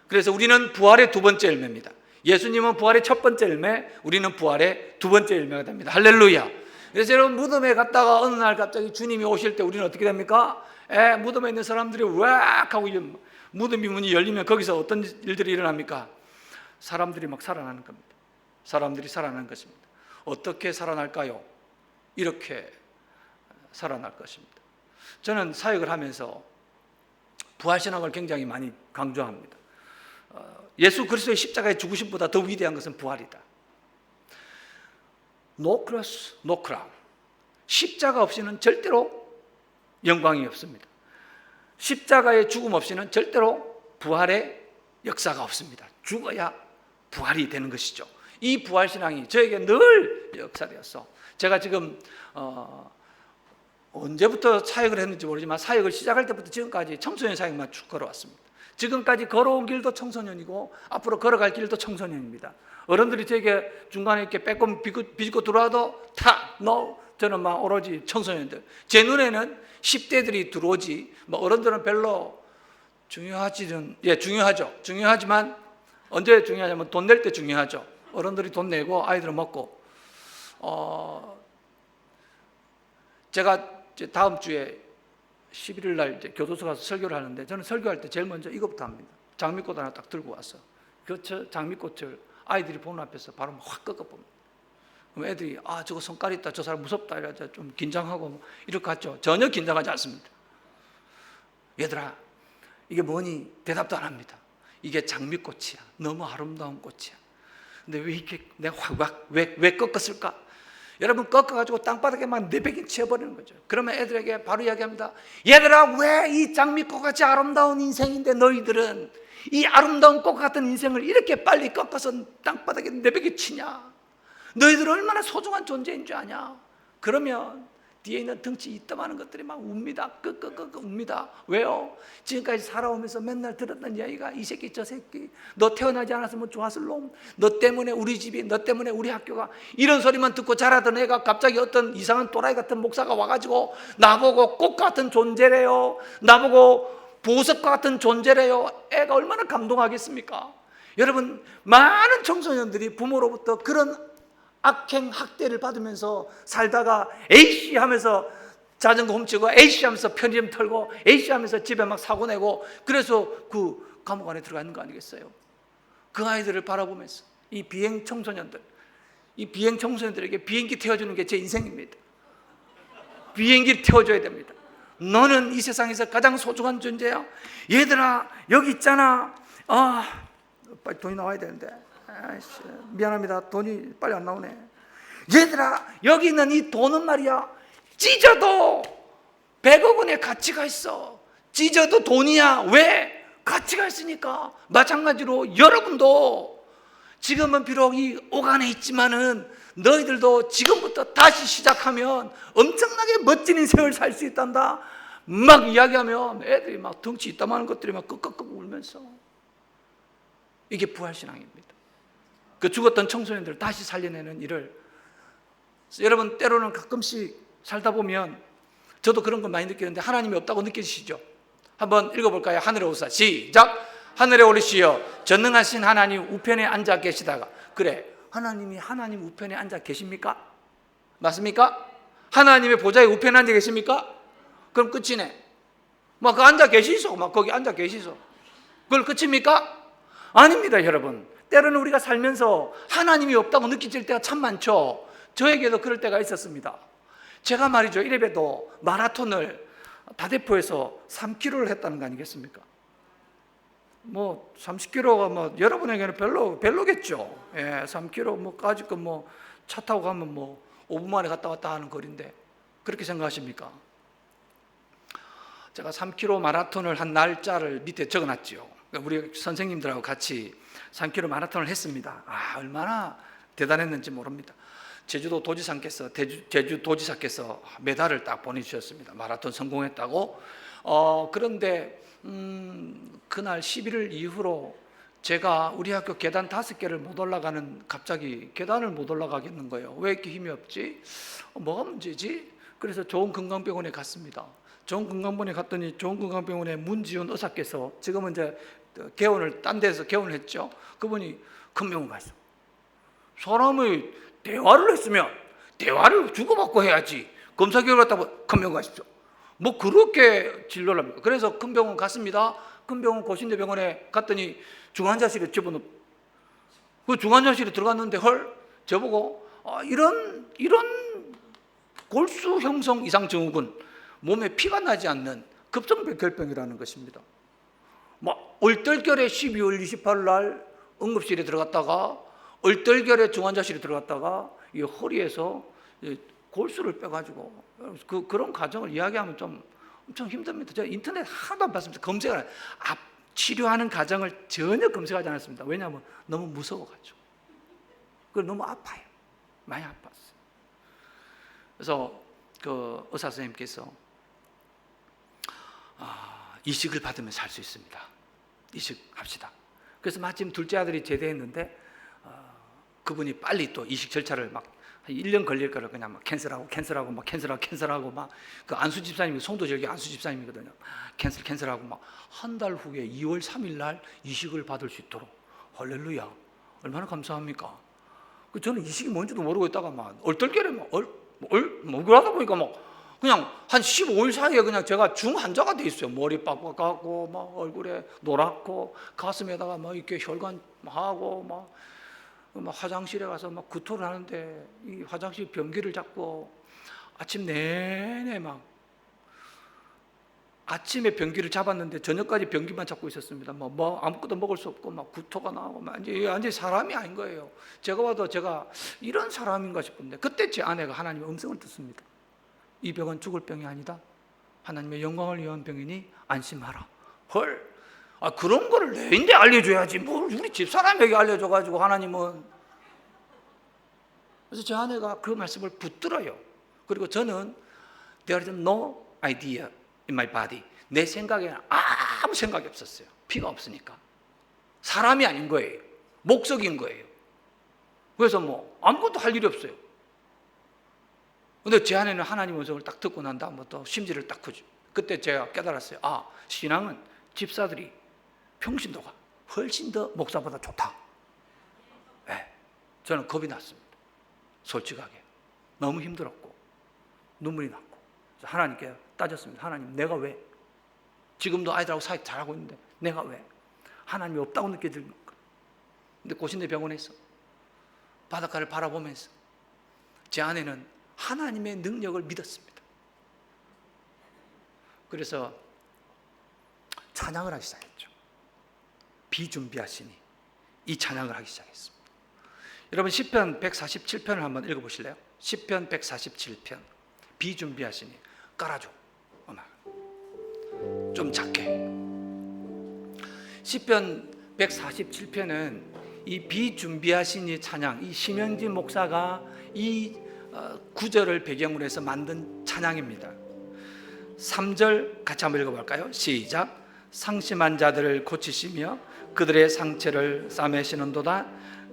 그래서 우리는 부활의 두 번째 열매입니다. 예수님은 부활의 첫 번째 열매, 우리는 부활의 두 번째 열매가 됩니다. 할렐루야. 그래서 여러분, 무덤에 갔다가 어느 날 갑자기 주님이 오실 때 우리는 어떻게 됩니까? 무덤에 있는 사람들이 왁 하고 무덤 문이 열리면 거기서 어떤 일들이 일어납니까? 사람들이 막 살아나는 겁니다. 사람들이 살아나는 것입니다. 어떻게 살아날까요? 이렇게 살아날 것입니다. 저는 사역을 하면서 부활신앙을 굉장히 많이 강조합니다. 예수 그리스도의 십자가의 죽으심보다 더 위대한 것은 부활이다. No cross, no crown. 십자가 없이는 절대로 영광이 없습니다. 십자가의 죽음 없이는 절대로 부활의 역사가 없습니다. 죽어야 부활이 되는 것이죠. 이 부활신앙이 저에게 늘 역사되었어. 제가 지금 언제부터 사역을 했는지 모르지만 사역을 시작할 때부터 지금까지 청소년 사역만 쭉 걸어왔습니다. 지금까지 걸어온 길도 청소년이고 앞으로 걸어갈 길도 청소년입니다. 어른들이 저에게 중간에 이렇게 빼꼼 비집고 들어와도 저는 막 오로지 청소년들. 제 눈에는 10대들이 들어오지, 어른들은 별로 중요하지는, 중요하죠. 중요하지만 언제 중요하냐면 돈 낼 때 중요하죠. 어른들이 돈 내고 아이들은 먹고. 제가 다음 주에 11일 날 이제 교도소 가서 설교를 하는데, 저는 설교할 때 제일 먼저 이것부터 합니다. 장미꽃 하나 딱 들고 와서 그 장미꽃을 아이들이 보는 앞에서 바로 확 꺾어봅니다. 그럼 애들이 저거 성깔 있다, 저 사람 무섭다 이러자 좀 긴장하고 이렇게 하죠. 전혀 긴장하지 않습니다. 얘들아, 이게 뭐니? 대답도 안 합니다. 이게 장미꽃이야. 너무 아름다운 꽃이야. 근데 왜 이렇게 내가 왜 꺾었을까? 여러분, 꺾어가지고 땅바닥에 막 내백이 치워버리는 거죠. 그러면 애들에게 바로 이야기합니다. 얘들아, 왜 이 장미꽃같이 아름다운 인생인데 너희들은 이 아름다운 꽃 같은 인생을 이렇게 빨리 꺾어서 땅바닥에 내백이 치냐? 너희들 얼마나 소중한 존재인 줄 아냐? 그러면 뒤에 있는 덩치 이따만한 것들이 막 웁니다. 웁니다. 왜요? 지금까지 살아오면서 맨날 들었던 이야기가, 이 새끼 저 새끼, 너 태어나지 않았으면 좋았을 놈, 너 때문에 우리 집이, 너 때문에 우리 학교가, 이런 소리만 듣고 자라던 애가 갑자기 어떤 이상한 또라이 같은 목사가 와가지고 나보고 꽃 같은 존재래요, 나보고 보석과 같은 존재래요. 애가 얼마나 감동하겠습니까? 여러분, 많은 청소년들이 부모로부터 그런 악행 학대를 받으면서 살다가 A씨 하면서 자전거 훔치고, A씨 하면서 편의점 털고, A씨 하면서 집에 막 사고 내고, 그래서 그 감옥 안에 들어가 있는 거 아니겠어요? 그 아이들을 바라보면서 이 비행 청소년들에게 비행기 태워주는 게 제 인생입니다. 비행기를 태워줘야 됩니다. 너는 이 세상에서 가장 소중한 존재야. 얘들아, 여기 있잖아. 빨리 돈이 나와야 되는데. 미안합니다. 돈이 빨리 안 나오네. 얘들아, 여기 있는 이 돈은 말이야, 찢어도 100억 원의 가치가 있어. 찢어도 돈이야. 왜? 가치가 있으니까. 마찬가지로 여러분도 지금은 비록 이 오간에 있지만은 너희들도 지금부터 다시 시작하면 엄청나게 멋진 인생을 살 수 있단다. 막 이야기하면 애들이 막 덩치 있다마는 것들이 막 끄끄끄 울면서, 이게 부활신앙입니다. 그 죽었던 청소년들을 다시 살려내는 일을, 여러분 때로는 가끔씩 살다 보면 저도 그런 걸 많이 느끼는데 하나님이 없다고 느끼시죠? 한번 읽어볼까요? 하늘에 오사, 시작. 하늘에 오르시어 전능하신 하나님 우편에 앉아 계시다가, 그래, 하나님이 하나님 우편에 앉아 계십니까? 맞습니까? 하나님의 보좌에 우편에 앉아 계십니까? 그럼 끝이네. 막 앉아 계시소. 막 거기 앉아 계시소. 그걸 끝입니까? 아닙니다, 여러분. 때로는 우리가 살면서 하나님이 없다고 느껴질 때가 참 많죠. 저에게도 그럴 때가 있었습니다. 제가 말이죠, 이래봬도 마라톤을 다대포에서 3km를 했다는 거 아니겠습니까? 뭐 30km가 뭐 여러분에게는 별로겠죠. 예, 3km 뭐까짓 차 타고 가면 5분 만에 갔다 왔다 하는 거리인데 그렇게 생각하십니까? 제가 3km 마라톤을 한 날짜를 밑에 적어놨죠. 우리 선생님들하고 같이 3km 마라톤을 했습니다. 얼마나 대단했는지 모릅니다. 제주 도지사께서 메달을 딱 보내주셨습니다. 마라톤 성공했다고. 그런데 그날 11일 이후로 제가 우리 학교 계단 5개를 못 올라가는, 갑자기 계단을 못 올라가겠는 거예요. 왜 이렇게 힘이 없지? 뭐가 문제지? 그래서 좋은건강병원에 갔습니다. 좋은건강병원에 갔더니 좋은건강병원의 문지훈 의사께서, 지금은 이제 개원을 딴 데서 개원을 했죠. 그분이 큰 병원 갔어. 사람이 대화를 했으면 대화를 주고받고 해야지. 검사 결과 갔다고 큰 병원 가십시오. 뭐 그렇게 진료를 합니까? 그래서 큰 병원 갔습니다. 큰 병원 고신대 병원에 갔더니 중환자실에 집어넣고, 그 중환자실에 들어갔는데 저보고 이런 골수 형성 이상 증후군, 몸에 피가 나지 않는 급성백혈병이라는 것입니다. 얼떨결에 12월 28일 날 응급실에 들어갔다가 얼떨결에 중환자실에 들어갔다가 이 허리에서 골수를 빼가지고, 그런 과정을 이야기하면 좀 엄청 힘듭니다. 제가 인터넷 하나도 안 봤습니다. 검색을 치료하는 과정을 전혀 검색하지 않았습니다. 왜냐하면 너무 무서워가지고. 그걸 너무 아파요. 많이 아팠어요. 그래서 그 의사 선생님께서 이식을 받으면 살 수 있습니다. 이식합시다. 그래서 마침 둘째 아들이 제대했는데 그분이 빨리 또 이식 절차를 한 1년 걸릴 거를 그냥 캔슬하고 그 안수 집사님이, 송도절기 안수 집사님이거든요. 캔슬하고 한 달 후에 2월 3일 날 이식을 받을 수 있도록. 할렐루야. 얼마나 감사합니까? 저는 이식이 뭔지도 모르고 있다가 얼떨결에 그러다 보니까 그냥 한 15일 사이에 그냥 제가 중환자가 돼 있어요. 머리 빡빡하고 얼굴에 노랗고 가슴에다가 이렇게 혈관하고 화장실에 가서 구토를 하는데 이 화장실 변기를 잡고 아침 내내 아침에 변기를 잡았는데 저녁까지 변기만 잡고 있었습니다. 아무것도 먹을 수 없고 구토가 나오고 완전히 사람이 아닌 거예요. 제가 봐도 제가 이런 사람인가 싶은데, 그때 제 아내가 하나님의 음성을 듣습니다. 이 병은 죽을 병이 아니다. 하나님의 영광을 위한 병이니 안심하라. 그런 거를 내인데 알려줘야지. 우리 집사람에게 알려줘가지고 하나님은. 그래서 제 아내가 그 말씀을 붙들어요. 그리고 저는 there is no idea in my body. 내 생각에는 아무 생각이 없었어요. 피가 없으니까. 사람이 아닌 거예요. 목석인 거예요. 그래서 아무것도 할 일이 없어요. 근데 제 아내는 하나님 음성을 딱 듣고 난 다음부터 심지를 딱 크죠. 그때 제가 깨달았어요. 신앙은 집사들이 평신도가 훨씬 더 목사보다 좋다. 네, 저는 겁이 났습니다. 솔직하게. 너무 힘들었고 눈물이 났고. 그래서 하나님께 따졌습니다. 하나님, 내가 왜? 지금도 아이들하고 사이 잘하고 있는데 내가 왜? 하나님이 없다고 느껴집니까? 근데 고신대 병원에서 바닷가를 바라보면서 제 아내는 하나님의 능력을 믿었습니다. 그래서 찬양을 하기 시작했죠. 비준비하시니, 이 찬양을 하기 시작했습니다. 여러분 시편 147편을 한번 읽어보실래요? 시편 147편. 비준비하시니. 깔아줘, 음악 좀 작게. 시편 147편은 이 비준비하시니 찬양, 이 심영진 목사가 이 구절을 배경으로 해서 만든 찬양입니다. 3절 같이 한번 읽어볼까요? 시작. 상심한 자들을 고치시며 그들의 상처를 싸매시는도다.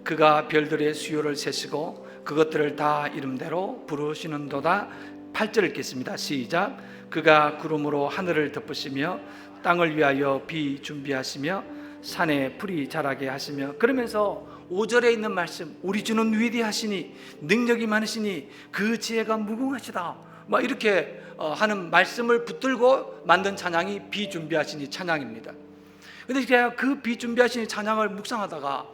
그가 별들의 수요를 세시고 그것들을 다 이름대로 부르시는도다. 8절 읽겠습니다. 시작. 그가 구름으로 하늘을 덮으시며 땅을 위하여 비 준비하시며 산에 풀이 자라게 하시며. 그러면서 5절에 있는 말씀, 우리 주는 위대하시니 능력이 많으시니 그 지혜가 무궁하시다, 이렇게 하는 말씀을 붙들고 만든 찬양이 비준비하시니 찬양입니다. 근데 제가 그 비준비하시니 찬양을 묵상하다가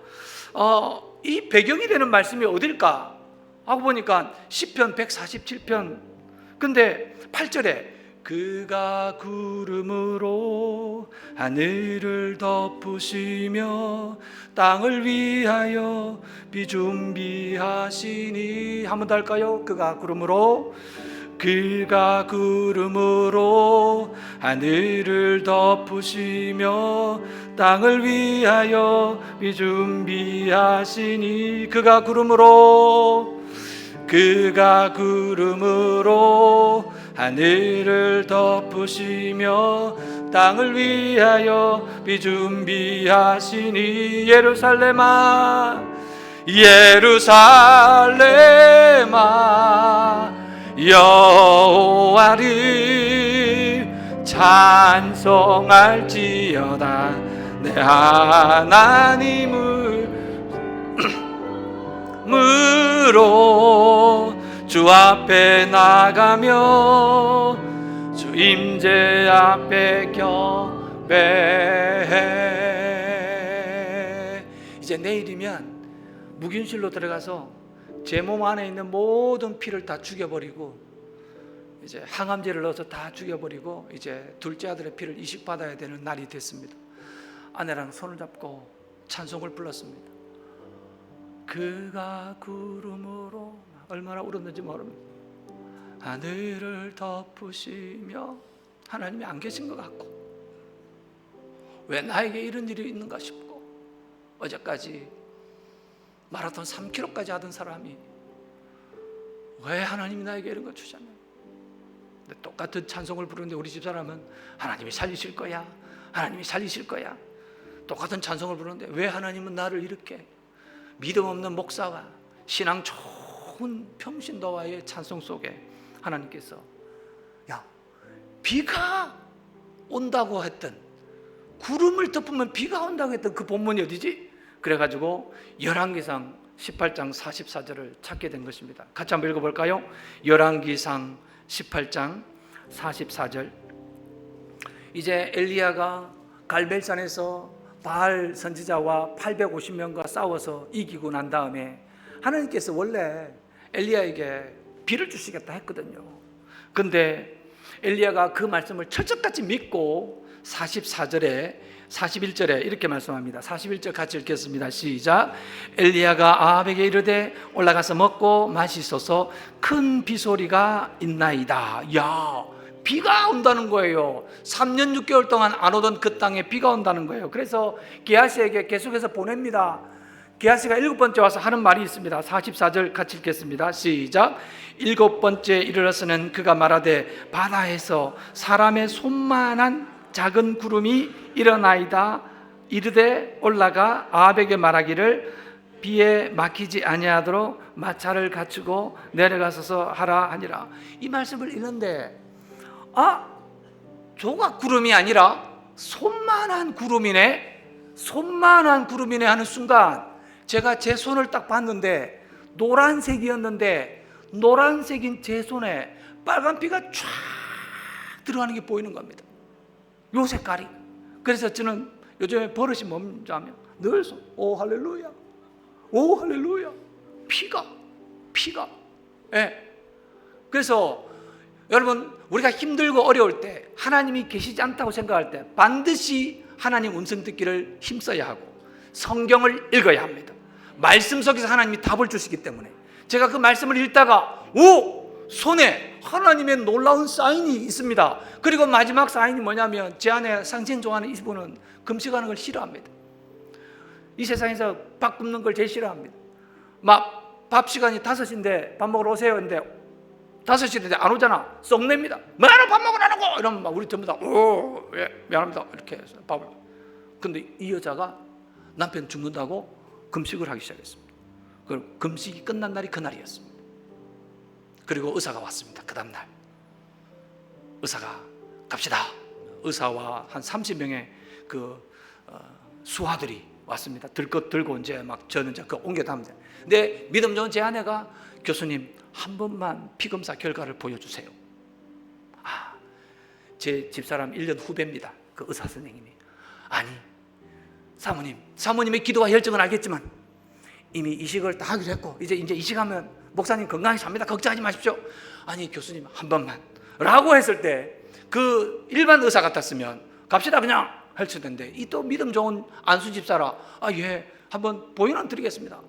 이 배경이 되는 말씀이 어딜까 하고 보니까 시편 147편. 근데 8절에 그가 구름으로 하늘을 덮으시며 땅을 위하여 비 준비하시니. 한 번 더 할까요? 그가 구름으로 하늘을 덮으시며 땅을 위하여 비 준비하시니. 그가 구름으로 하늘을 덮으시며 땅을 위하여 비 준비하시니. 예루살렘아 여호와를 찬송할지어다. 내 하나님으로 주 앞에 나가며 주 임재 앞에 경배해. 이제 내일이면 묵인실로 들어가서 제 몸 안에 있는 모든 피를 다 죽여버리고, 이제 항암제를 넣어서 다 죽여버리고, 이제 둘째 아들의 피를 이식받아야 되는 날이 됐습니다. 아내랑 손을 잡고 찬송을 불렀습니다. 그가 구름으로, 얼마나 울었는지 모릅니다. 하늘을 덮으시며. 하나님이 안 계신 것 같고, 왜 나에게 이런 일이 있는가 싶고, 어제까지 마라톤 3km까지 하던 사람이 왜 하나님이 나에게 이런 걸 주셨나. 근데 똑같은 찬송을 부르는데 우리 집사람은 하나님이 살리실 거야, 하나님이 살리실 거야. 똑같은 찬송을 부르는데 왜 하나님은 나를 이렇게, 믿음 없는 목사와 신앙 좋은 평신도와의 찬송 속에 하나님께서, 야, 비가 온다고 했던, 구름을 덮으면 비가 온다고 했던 그 본문이 어디지? 그래가지고 열왕기상 18장 44절을 찾게 된 것입니다. 같이 한번 읽어볼까요? 열왕기상 18장 44절. 이제 엘리야가 갈멜산에서 바알 선지자와 850명과 싸워서 이기고 난 다음에 하나님께서 원래 엘리야에게 비를 주시겠다 했거든요. 근데 엘리야가 그 말씀을 철석같이 믿고 41절에 이렇게 말씀합니다. 41절 같이 읽겠습니다. 시작. 엘리야가 아합에게 이르되 올라가서 먹고 마시소서, 큰 비소리가 있나이다. 야, 비가 온다는 거예요. 3년 6개월 동안 안 오던 그 땅에 비가 온다는 거예요. 그래서 게하시에게 계속해서 보냅니다. 게하시가 7번째 와서 하는 말이 있습니다. 44절 같이 읽겠습니다. 시작. 7번째 이르러서는 그가 말하되 바다에서 사람의 손만한 작은 구름이 일어나이다. 이르되 올라가 아합에게 말하기를 비에 막히지 아니하도록 마차를 갖추고 내려가서서 하라 하니라. 이 말씀을 읽는데, 조각 구름이 아니라 손만한 구름이네, 손만한 구름이네 하는 순간 제가 제 손을 딱 봤는데 노란색이었는데, 노란색인 제 손에 빨간 피가 쫙 들어가는 게 보이는 겁니다. 요 색깔이. 그래서 저는 요즘에 버릇이 뭔지 아면 늘 오 할렐루야, 오 할렐루야, 피가. 예. 그래서 여러분, 우리가 힘들고 어려울 때, 하나님이 계시지 않다고 생각할 때 반드시 하나님 음성 듣기를 힘써야 하고 성경을 읽어야 합니다. 말씀 속에서 하나님이 답을 주시기 때문에. 제가 그 말씀을 읽다가 손에 하나님의 놀라운 사인이 있습니다. 그리고 마지막 사인이 뭐냐면, 제 아내 상신 좋아하는 이분은 금식하는 걸 싫어합니다. 이 세상에서 밥 굶는 걸 제일 싫어합니다. 막 밥 시간이 5시인데 밥 먹으러 오세요 했는데 5시인데 안 오잖아. 썩냅니다. 뭐하러 밥 먹으라고 이러면 막 우리 전부 다 예, 미안합니다 이렇게 해서 밥을. 근데 이 여자가 남편 죽는다고 금식을 하기 시작했습니다. 그 금식이 끝난 날이 그날이었습니다. 그리고 의사가 왔습니다. 그 다음날 의사가 갑시다. 의사와 한 30명의 그 수하들이 왔습니다. 들것 들고 이제 막 저는 이제 그 옮겨 담니다. 근데 믿음 좋은 제 아내가, 교수님 한 번만 피검사 결과를 보여주세요. 제 집사람 1년 후배입니다. 그 의사 선생님이, 아니 사모님의 기도와 열정은 알겠지만 이미 이식을 다 하기로 했고 이제 이식하면 목사님 건강히 삽니다. 걱정하지 마십시오. 아니 교수님 한 번만 라고 했을 때 그 일반 의사 같았으면 갑시다 그냥 했을 텐데 이 또 믿음 좋은 안수 집사라 예 한번 보여는 드리겠습니다.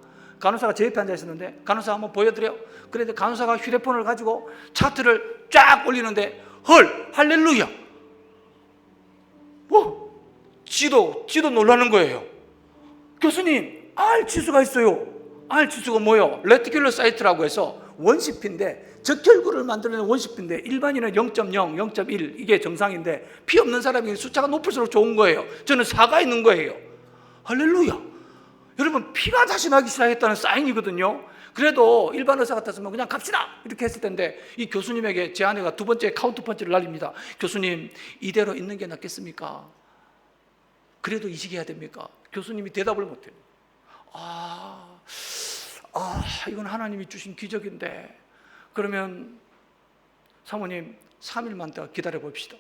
간호사가 제 옆에 앉아 있었는데 간호사 한번 보여드려. 그런데 간호사가 휴대폰을 가지고 차트를 쫙 올리는데 헐 할렐루야 지도 놀라는 거예요. 교수님 R 지수가 있어요. R 지수가 뭐예요? 레티큘러 사이트라고 해서 원시피인데 적혈구를 만들어내는 원시피인데 일반인은 0.0, 0.1 이게 정상인데 피 없는 사람이 숫자가 높을수록 좋은 거예요. 저는 4가 있는 거예요. 할렐루야. 여러분 피가 다시 나기 시작했다는 사인이거든요. 그래도 일반 의사 같았으면 그냥 갑시다 이렇게 했을 텐데 이 교수님에게 제 아내가 두 번째 카운트 펀치를 날립니다. 교수님 이대로 있는 게 낫겠습니까? 그래도 이식해야 됩니까? 교수님이 대답을 못해요. 이건 하나님이 주신 기적인데 그러면 사모님 3일만 더 기다려 봅시다.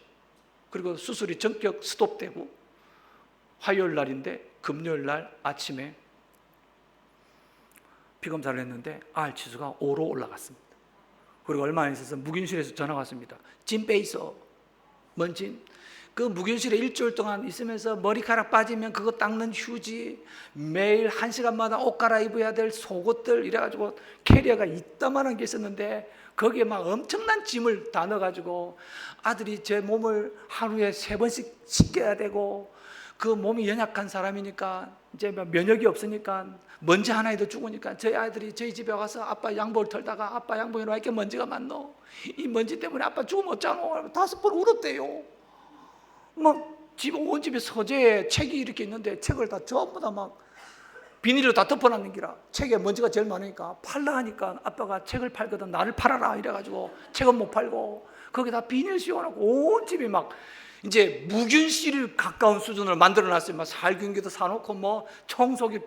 그리고 수술이 전격 스톱되고 화요일 날인데 금요일 날 아침에 피검사를 했는데 R 지수가 5로 올라갔습니다. 그리고 얼마 안 있어서 무균실에서 전화가 왔습니다. 진 빼있어. 뭔 진? 그 무균실에 일주일 동안 있으면서 머리카락 빠지면 그거 닦는 휴지, 매일 1시간마다 옷 갈아입어야 될 속옷들 이래가지고 캐리어가 이따만한 게 있었는데 거기에 막 엄청난 짐을 다 넣어가지고 아들이 제 몸을 하루에 3번씩 씻겨야 되고 그 몸이 연약한 사람이니까 이제 면역이 없으니까 먼지 하나에도 죽으니까 저희 아들이 저희 집에 와서 아빠 양복을 털다가 아빠 양복에 왜 이렇게 먼지가 많노? 이 먼지 때문에 아빠 죽으면 어쩌노? 5번 울었대요. 집 온 집에 서재에 책이 이렇게 있는데 책을 다 전부 다 막 비닐로 다 덮어놨는 기라. 책에 먼지가 제일 많으니까 팔라 하니까 아빠가 책을 팔거든 나를 팔아라 이래가지고 책은 못 팔고 거기다 비닐 씌워놓고 온 집이 막 이제 무균실 가까운 수준으로 만들어놨어요. 막 살균기도 사놓고 뭐 청소기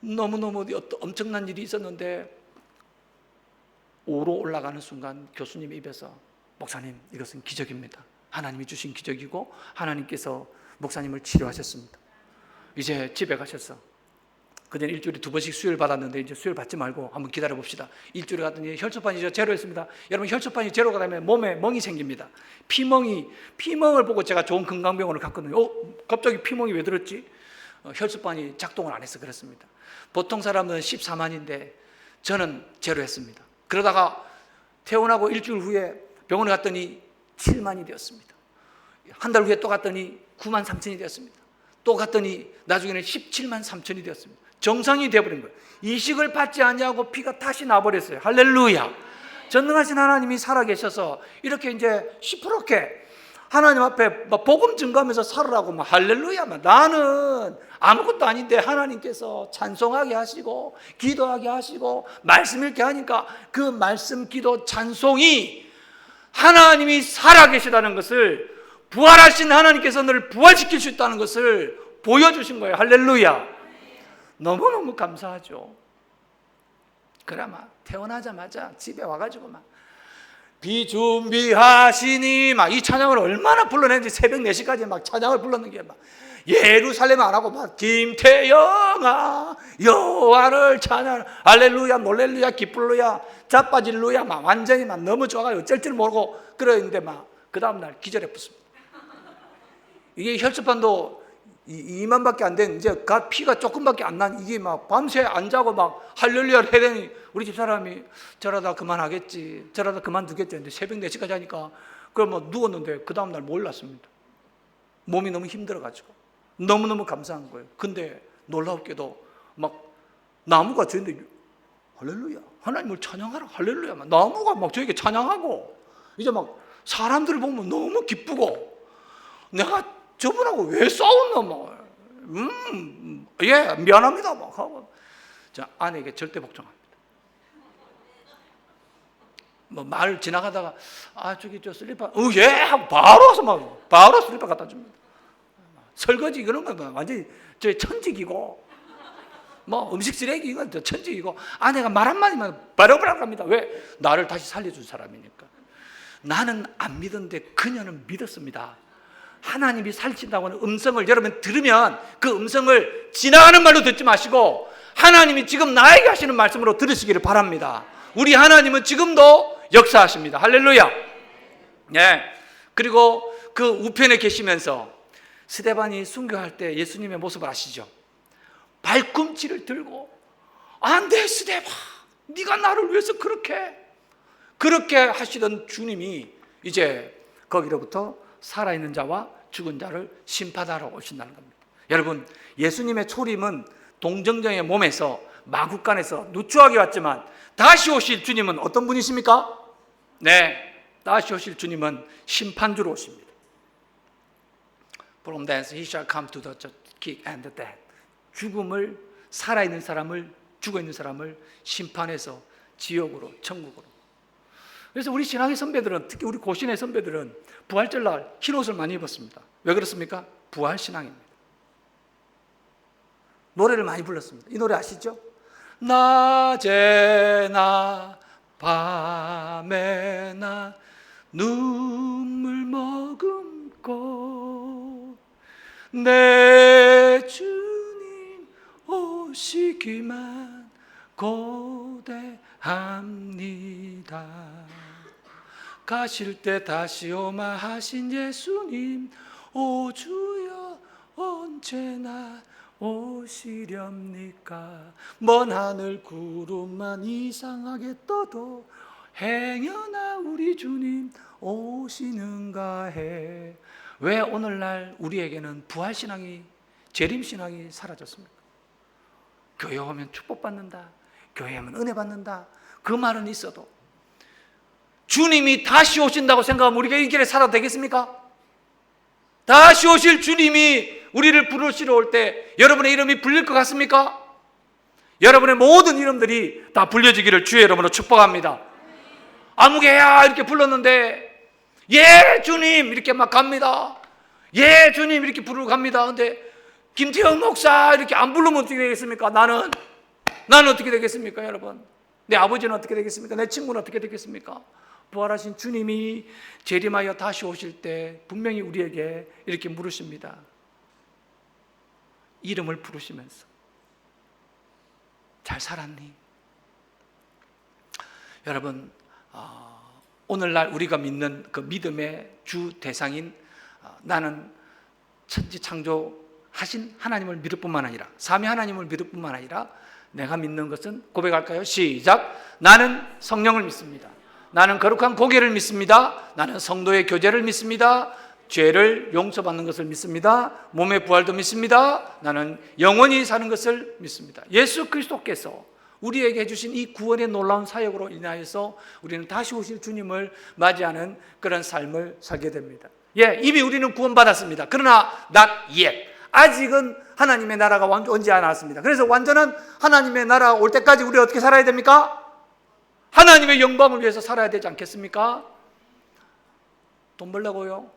너무너무 엄청난 일이 있었는데 5로 올라가는 순간 교수님 입에서 목사님 이것은 기적입니다. 하나님이 주신 기적이고 하나님께서 목사님을 치료하셨습니다. 이제 집에 가셨어. 그전 일주일에 2번씩 수혈 받았는데 이제 수혈 받지 말고 한번 기다려 봅시다. 일주일에 갔더니 혈소판이 제로였습니다. 여러분 혈소판이 제로가 되면 몸에 멍이 생깁니다. 피멍을 보고 제가 좋은 건강병원을 갔거든요. 갑자기 피멍이 왜 들었지? 혈소판이 작동을 안 해서 그렇습니다. 보통 사람은 14만인데 저는 제로였습니다. 그러다가 퇴원하고 일주일 후에 병원에 갔더니 7만이 되었습니다. 한 달 후에 또 갔더니 9만 3천이 되었습니다. 또 갔더니 나중에는 17만 3천이 되었습니다. 정상이 되어버린 거예요. 이식을 받지 않냐고 피가 다시 나버렸어요. 할렐루야. 전능하신 하나님이 살아계셔서 이렇게 이제 시퍼렇게 하나님 앞에 복음 증거하면서 살으라고 할렐루야. 나는 아무것도 아닌데 하나님께서 찬송하게 하시고 기도하게 하시고 말씀 읽게 하니까 그 말씀, 기도, 찬송이 하나님이 살아계시다는 것을, 부활하신 하나님께서 너를 부활시킬 수 있다는 것을 보여주신 거예요. 할렐루야. 너무너무 감사하죠. 그래 막 태어나자마자 집에 와가지고 막 비준비하시니 막 이 찬양을 얼마나 불러냈는지 새벽 4시까지 막 찬양을 불렀는 게 막 예루살렘 안 하고 막 김태영아 여호와를 찬양 할렐루야 놀렐루야 기쁠루야 자빠질루야 막 완전히 막 너무 좋아가지고 어쩔 줄 모르고 그러는데 막 그 다음날 기절해 붙습니다. 이게 혈소판도 2만밖에 안 된 이제 피가 조금밖에 안 난 이게 막 밤새 안 자고 막 할렐루야를 해야 되니 우리 집사람이 저러다 그만하겠지 저러다 그만두겠지 근데 새벽 4시까지 하니까 그럼 뭐 누웠는데 그 다음날 몰랐습니다. 몸이 너무 힘들어가지고 너무너무 감사한 거예요. 근데 놀랍게도 막 나무가 저인데 할렐루야 하나님을 찬양하라 할렐루야 막 나무가 막 저에게 찬양하고 이제 막 사람들을 보면 너무 기쁘고 내가 저분하고 왜 싸웠나 막 예 미안합니다 막 하고 저 아내에게 절대 복종합니다. 뭐 말 지나가다가 저기 저 슬리퍼 예 하고 바로 와서 막 바로 슬리퍼 갖다 줍니다. 설거지 그런 건 완전히 저 천직이고 뭐 음식 쓰레기 이건 저 천직이고 아내가 말 한마디만 바로바로 합니다. 왜? 나를 다시 살려준 사람이니까. 나는 안 믿었는데 그녀는 믿었습니다. 하나님이 살리신다고 하는 음성을 여러분 들으면 그 음성을 지나가는 말로 듣지 마시고 하나님이 지금 나에게 하시는 말씀으로 들으시기를 바랍니다. 우리 하나님은 지금도 역사하십니다. 할렐루야. 네. 그리고 그 우편에 계시면서 스데반이 순교할 때 예수님의 모습을 아시죠? 발꿈치를 들고 안 돼 스데반, 네가 나를 위해서 그렇게 하시던 주님이 이제 거기로부터 살아있는 자와 죽은 자를 심판하러 오신다는 겁니다. 여러분, 예수님의 초림은 동정정의 몸에서 마구간에서 누추하게 왔지만 다시 오실 주님은 어떤 분이십니까? 네, 다시 오실 주님은 심판주로 오십니다. From thence he shall come to the quick and the dead. 죽음을, 살아있는 사람을, 죽어있는 사람을 심판해서 지옥으로, 천국으로. 그래서 우리 신앙의 선배들은, 특히 우리 고신의 선배들은 부활절날 흰옷을 많이 입었습니다. 왜 그렇습니까? 부활신앙입니다. 노래를 많이 불렀습니다. 이 노래 아시죠? 낮에나 밤에나 눈물 머금고 내 주님 오시기만 고대합니다. 가실 때 다시 오마 하신 예수님, 오 주여 언제나 오시렵니까? 먼 하늘 구름만 이상하게 떠도 행여나 우리 주님 오시는가 해. 왜 오늘날 우리에게는 부활신앙이, 재림신앙이 사라졌습니까? 교회 오면 축복받는다, 교회 오면 은혜 받는다, 그 말은 있어도 주님이 다시 오신다고 생각하면 우리가 이 길에 살아도 되겠습니까? 다시 오실 주님이 우리를 부르시러 올 때 여러분의 이름이 불릴 것 같습니까? 여러분의 모든 이름들이 다 불려지기를 주의 이름으로 축복합니다. 아무개야 이렇게 불렀는데 예 주님 이렇게 막 갑니다. 예 주님 이렇게 부르고 갑니다. 근데 김태형 목사 이렇게 안 부르면 어떻게 되겠습니까? 나는 어떻게 되겠습니까, 여러분? 내 아버지는 어떻게 되겠습니까? 내 친구는 어떻게 되겠습니까? 부활하신 주님이 재림하여 다시 오실 때 분명히 우리에게 이렇게 물으십니다. 이름을 부르시면서 잘 살았니? 여러분, 오늘날 우리가 믿는 그 믿음의 주 대상인 나는 천지 창조하신 하나님을 믿을 뿐만 아니라, 삼위 하나님을 믿을 뿐만 아니라 내가 믿는 것은, 고백할까요? 시작. 나는 성령을 믿습니다. 나는 거룩한 고개를 믿습니다. 나는 성도의 교제를 믿습니다. 죄를 용서받는 것을 믿습니다. 몸의 부활도 믿습니다. 나는 영원히 사는 것을 믿습니다. 예수 그리스도께서 우리에게 해주신 이 구원의 놀라운 사역으로 인하여서 우리는 다시 오실 주님을 맞이하는 그런 삶을 살게 됩니다. 예, 이미 우리는 구원받았습니다. 그러나 not yet. 아직은 하나님의 나라가 오지 않았습니다. 그래서 완전한 하나님의 나라가 올 때까지 우리 어떻게 살아야 됩니까? 하나님의 영광을 위해서 살아야 되지 않겠습니까? 돈 벌려고요?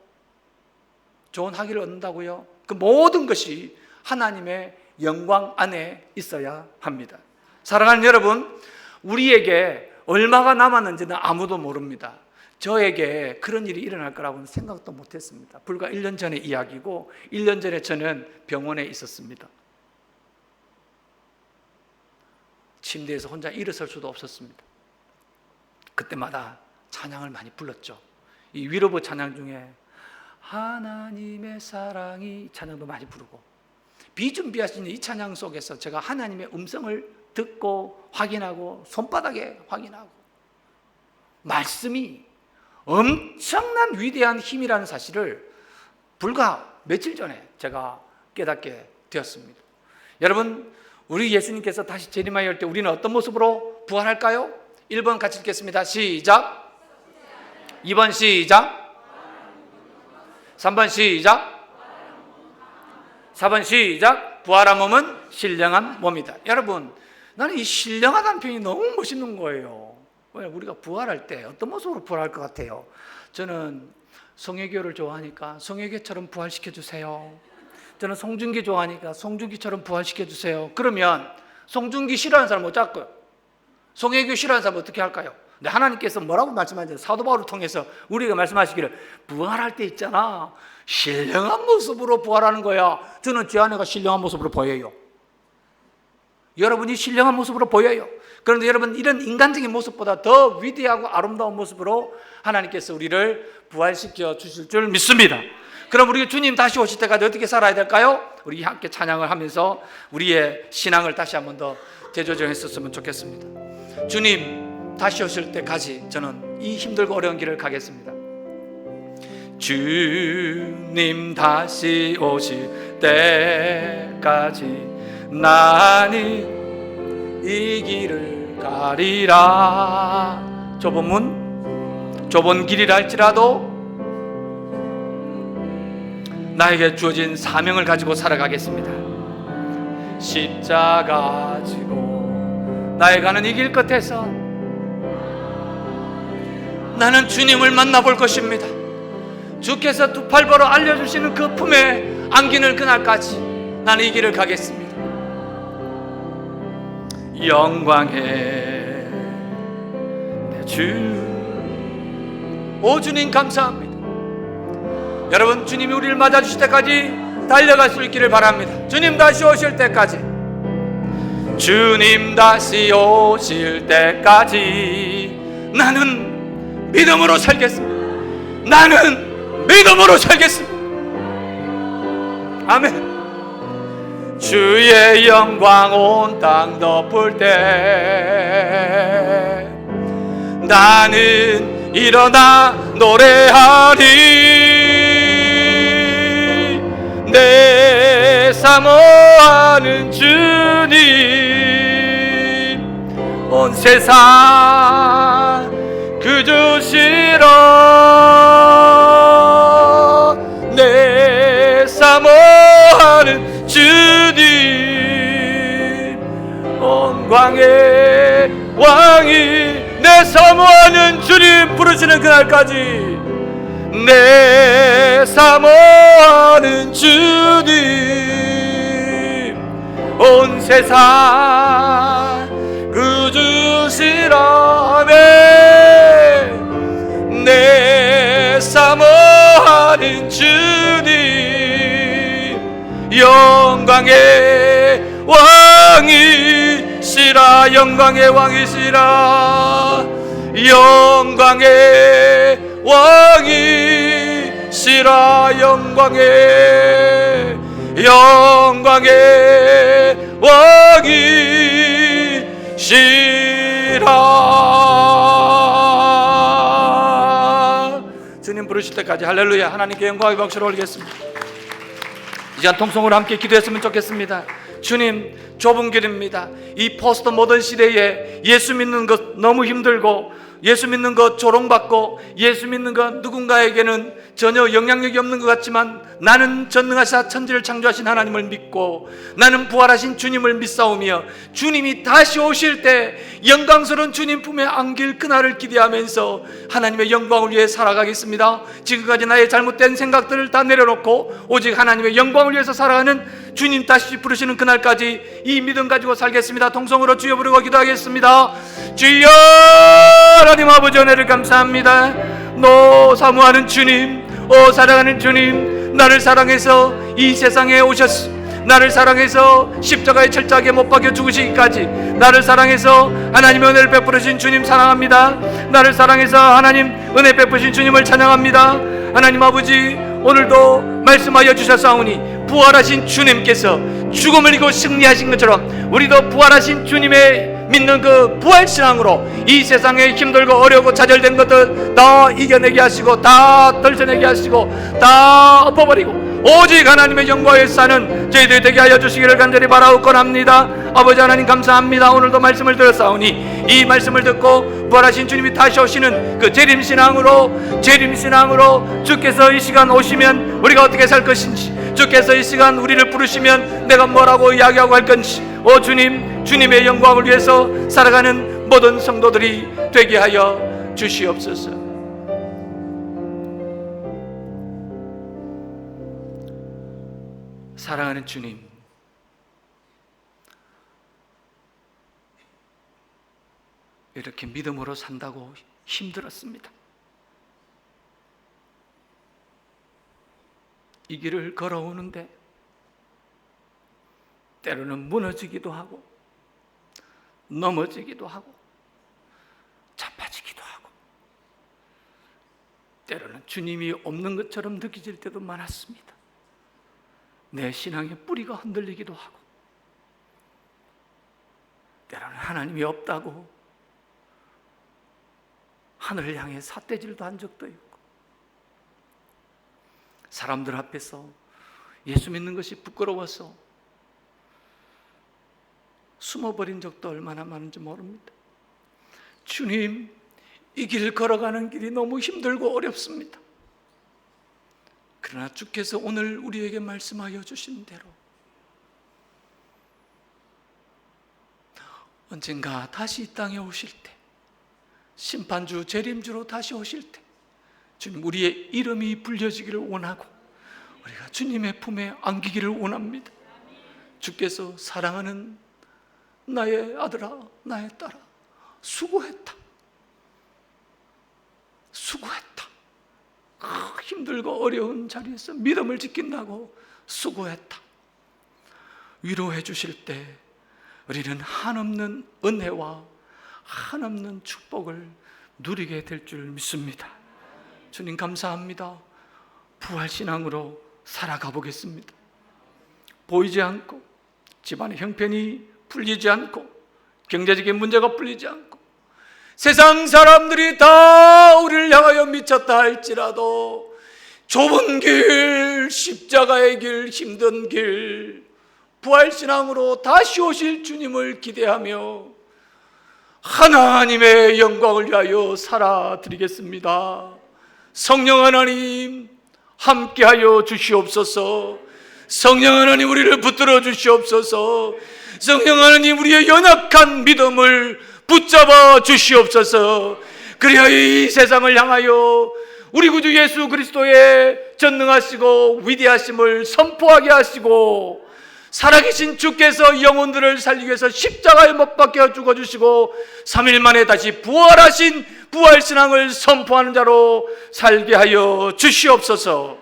좋은 학위를 얻는다고요? 그 모든 것이 하나님의 영광 안에 있어야 합니다. 사랑하는 여러분, 우리에게 얼마가 남았는지는 아무도 모릅니다. 저에게 그런 일이 일어날 거라고는 생각도 못했습니다. 불과 1년 전의 이야기고 1년 전에 저는 병원에 있었습니다. 침대에서 혼자 일어설 수도 없었습니다. 그때마다 찬양을 많이 불렀죠. 이 위로부 찬양 중에 하나님의 사랑이 찬양도 많이 부르고, 비준비하신 이 찬양 속에서 제가 하나님의 음성을 듣고 확인하고 손바닥에 확인하고 말씀이 엄청난 위대한 힘이라는 사실을 불과 며칠 전에 제가 깨닫게 되었습니다. 여러분, 우리 예수님께서 다시 재림하여 올 때 우리는 어떤 모습으로 부활할까요? 1번 같이 읽겠습니다. 시작. 2번 시작. 3번 시작. 4번 시작. 부활한 몸은 신령한 몸이다. 여러분, 나는 이 신령하다는 표현이 너무 멋있는 거예요. 왜? 우리가 부활할 때 어떤 모습으로 부활할 것 같아요? 저는 송혜교를 좋아하니까 송혜교처럼 부활시켜 주세요. 저는 송중기 좋아하니까 송중기처럼 부활시켜 주세요. 그러면 송중기 싫어하는 사람 어쩔 거예요? 송혜교 싫어하는 사람 어떻게 할까요? 근데 하나님께서 뭐라고 말씀하셨어요? 사도 바울을 통해서 우리가 말씀하시기를 부활할 때 있잖아, 신령한 모습으로 부활하는 거야. 저는 제 아내가 신령한 모습으로 보여요. 여러분이 신령한 모습으로 보여요. 그런데 여러분, 이런 인간적인 모습보다 더 위대하고 아름다운 모습으로 하나님께서 우리를 부활시켜 주실 줄 믿습니다. 그럼 우리 주님 다시 오실 때까지 어떻게 살아야 될까요? 우리 함께 찬양을 하면서 우리의 신앙을 다시 한 번 더 재조정했었으면 좋겠습니다. 주님 다시 오실 때까지 저는 이 힘들고 어려운 길을 가겠습니다. 주님 다시 오실 때까지 나는 이 길을 가리라. 좁은 문, 좁은 길이라 할지라도 나에게 주어진 사명을 가지고 살아가겠습니다. 십자가 지고 나의 가는 이 길 끝에서 나는 주님을 만나볼 것입니다. 주께서 두 팔 벌어 알려주시는 그 품에 안기는 그날까지 나는 이 길을 가겠습니다. 영광의 내 주, 오 주님 감사합니다. 여러분, 주님이 우리를 맞아주실 때까지 달려갈 수 있기를 바랍니다. 주님 다시 오실 때까지, 주님 다시 오실 때까지 나는 믿음으로 살겠습니다. 나는 믿음으로 살겠습니다. 아멘. 주의 영광 온 땅 덮을 때 나는 일어나 노래하리. 내 사모하는 주님, 온 세상 그 주시러. 내 사모하는 주님, 온 광의 왕이 내 사모하는 주님 부르시는 그날까지 내 사모하는 주님, 온 세상 그 주시라며. 내 사모하는 주님, 영광의 왕이시라. 영광의 왕이시라. 영광의 왕이시라. 영광의 왕이시라. 주님 부르실 때까지 할렐루야. 하나님께 영광의 박수를 올리겠습니다. 이 시간 통성으로 함께 기도했으면 좋겠습니다. 주님, 좁은 길입니다. 이 포스트 모던 시대에 예수 믿는 것 너무 힘들고, 예수 믿는 것 조롱받고, 예수 믿는 것 누군가에게는 전혀 영향력이 없는 것 같지만, 나는 전능하사 천지를 창조하신 하나님을 믿고 나는 부활하신 주님을 믿사오며 주님이 다시 오실 때 영광스러운 주님 품에 안길 그날을 기대하면서 하나님의 영광을 위해 살아가겠습니다. 지금까지 나의 잘못된 생각들을 다 내려놓고 오직 하나님의 영광을 위해서 살아가는 주님 다시 부르시는 그날까지 이 믿음 가지고 살겠습니다. 통성으로 주여 부르고 기도하겠습니다. 주여, 하나님 아버지 은혜를 감사합니다. 너 사모하는 주님, 오 사랑하는 주님, 나를 사랑해서 이 세상에 오셨어. 나를 사랑해서 십자가에 철저하게 못 박혀 죽으시기까지 나를 사랑해서 하나님의 은혜를 베풀으신 주님 사랑합니다. 나를 사랑해서 하나님 은혜 베푸신 주님을 찬양합니다. 하나님 아버지, 오늘도 말씀하여 주셨사오니 부활하신 주님께서 죽음을 이기고 승리하신 것처럼 우리도 부활하신 주님의 믿는 그 부활신앙으로 이 세상에 힘들고 어려우고 좌절된 것들 다 이겨내게 하시고, 다 덜쳐내게 하시고, 다 엎어버리고 오직 하나님의 영광에 사는 저희들 되게 하여 주시기를 간절히 바라옵건합니다. 아버지 하나님 감사합니다. 오늘도 말씀을 들었사오니 이 말씀을 듣고 부활하신 주님이 다시 오시는 그 재림신앙으로 주께서 이 시간 오시면 우리가 어떻게 살 것인지, 주께서 이 시간 우리를 부르시면 내가 뭐라고 이야기하고 할 건지, 오 주님, 주님의 영광을 위해서 살아가는 모든 성도들이 되게 하여 주시옵소서. 사랑하는 주님, 이렇게 믿음으로 산다고 힘들었습니다. 이 길을 걸어오는데 때로는 무너지기도 하고 넘어지기도 하고 자빠지기도 하고 때로는 주님이 없는 것처럼 느껴질 때도 많았습니다. 내 신앙의 뿌리가 흔들리기도 하고 때로는 하나님이 없다고 하늘을 향해 삿대질도 한 적도 있고 사람들 앞에서 예수 믿는 것이 부끄러워서 숨어버린 적도 얼마나 많은지 모릅니다. 주님, 이 길 걸어가는 길이 너무 힘들고 어렵습니다. 그러나 주께서 오늘 우리에게 말씀하여 주신 대로 언젠가 다시 이 땅에 오실 때, 심판주, 재림주로 다시 오실 때 주님, 우리의 이름이 불려지기를 원하고 우리가 주님의 품에 안기기를 원합니다. 주께서 사랑하는 나의 아들아, 나의 딸아, 수고했다. 힘들고 어려운 자리에서 믿음을 지킨다고 수고했다. 위로해 주실 때 우리는 한없는 은혜와 한없는 축복을 누리게 될 줄 믿습니다. 주님 감사합니다. 부활신앙으로 살아가 보겠습니다. 보이지 않고 집안의 형편이 풀리지 않고 경제적인 문제가 풀리지 않고 세상 사람들이 다 우리를 향하여 미쳤다 할지라도 좁은 길, 십자가의 길, 힘든 길, 부활신앙으로 다시 오실 주님을 기대하며 하나님의 영광을 위하여 살아드리겠습니다. 성령 하나님 함께하여 주시옵소서. 성령 하나님 우리를 붙들어 주시옵소서. 성령 하나님 우리의 연약한 믿음을 붙잡아 주시옵소서. 그리하여 이 세상을 향하여 우리 구주 예수 그리스도의 전능하시고 위대하심을 선포하게 하시고 살아계신 주께서 영혼들을 살리기 위해서 십자가에 못 박혀 죽어주시고 3일 만에 다시 부활하신 부활신앙을 선포하는 자로 살게 하여 주시옵소서.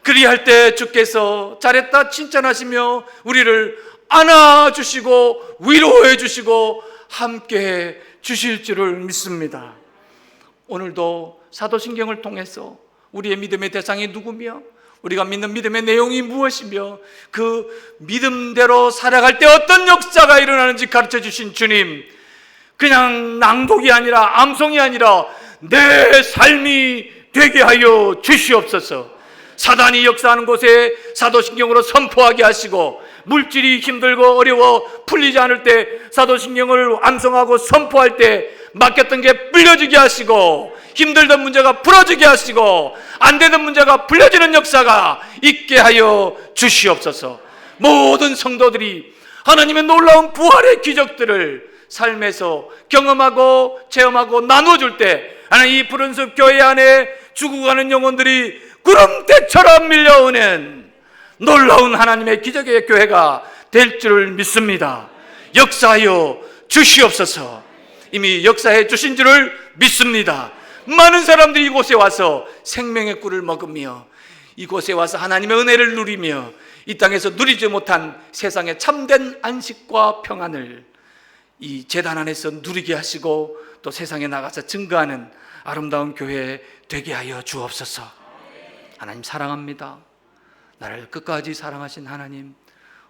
그리할 때 주께서 잘했다 칭찬하시며 우리를 안아주시고 위로해 주시고 함께해 주실 줄을 믿습니다. 오늘도 사도신경을 통해서 우리의 믿음의 대상이 누구며 우리가 믿는 믿음의 내용이 무엇이며 그 믿음대로 살아갈 때 어떤 역사가 일어나는지 가르쳐 주신 주님, 그냥 낭독이 아니라 암송이 아니라 내 삶이 되게 하여 주시옵소서. 사단이 역사하는 곳에 사도신경으로 선포하게 하시고 물질이 힘들고 어려워 풀리지 않을 때 사도신경을 암송하고 선포할 때 맡겼던 게 풀려지게 하시고 힘들던 문제가 풀어지게 하시고 안 되던 문제가 풀려지는 역사가 있게 하여 주시옵소서. 모든 성도들이 하나님의 놀라운 부활의 기적들을 삶에서 경험하고 체험하고 나누어줄 때 하나님 이 푸른숲 교회 안에 죽어가는 영혼들이 구름대처럼 밀려오는 놀라운 하나님의 기적의 교회가 될 줄 믿습니다. 역사하여 주시옵소서. 이미 역사해 주신 줄을 믿습니다. 많은 사람들이 이곳에 와서 생명의 꿀을 먹으며 이곳에 와서 하나님의 은혜를 누리며 이 땅에서 누리지 못한 세상의 참된 안식과 평안을 이 제단 안에서 누리게 하시고 또 세상에 나가서 증거하는 아름다운 교회 되게 하여 주옵소서. 하나님 사랑합니다. 나를 끝까지 사랑하신 하나님,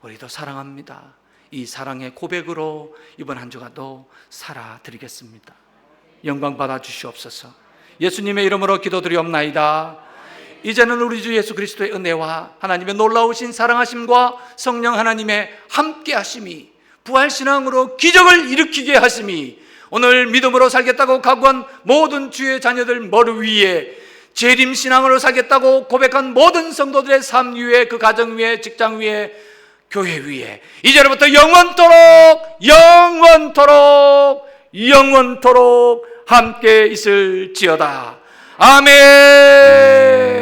우리도 사랑합니다. 이 사랑의 고백으로 이번 한 주간도 살아드리겠습니다. 영광 받아 주시옵소서. 예수님의 이름으로 기도드리옵나이다. 이제는 우리 주 예수 그리스도의 은혜와 하나님의 놀라우신 사랑하심과 성령 하나님의 함께하심이 부활신앙으로 기적을 일으키게 하심이 오늘 믿음으로 살겠다고 각오한 모든 주의 자녀들 머리 위에 재림신앙으로 살겠다고 고백한 모든 성도들의 삶 위에 그 가정 위에 직장 위에 교회 위에 이제로부터 영원토록 함께 있을지어다. 아멘.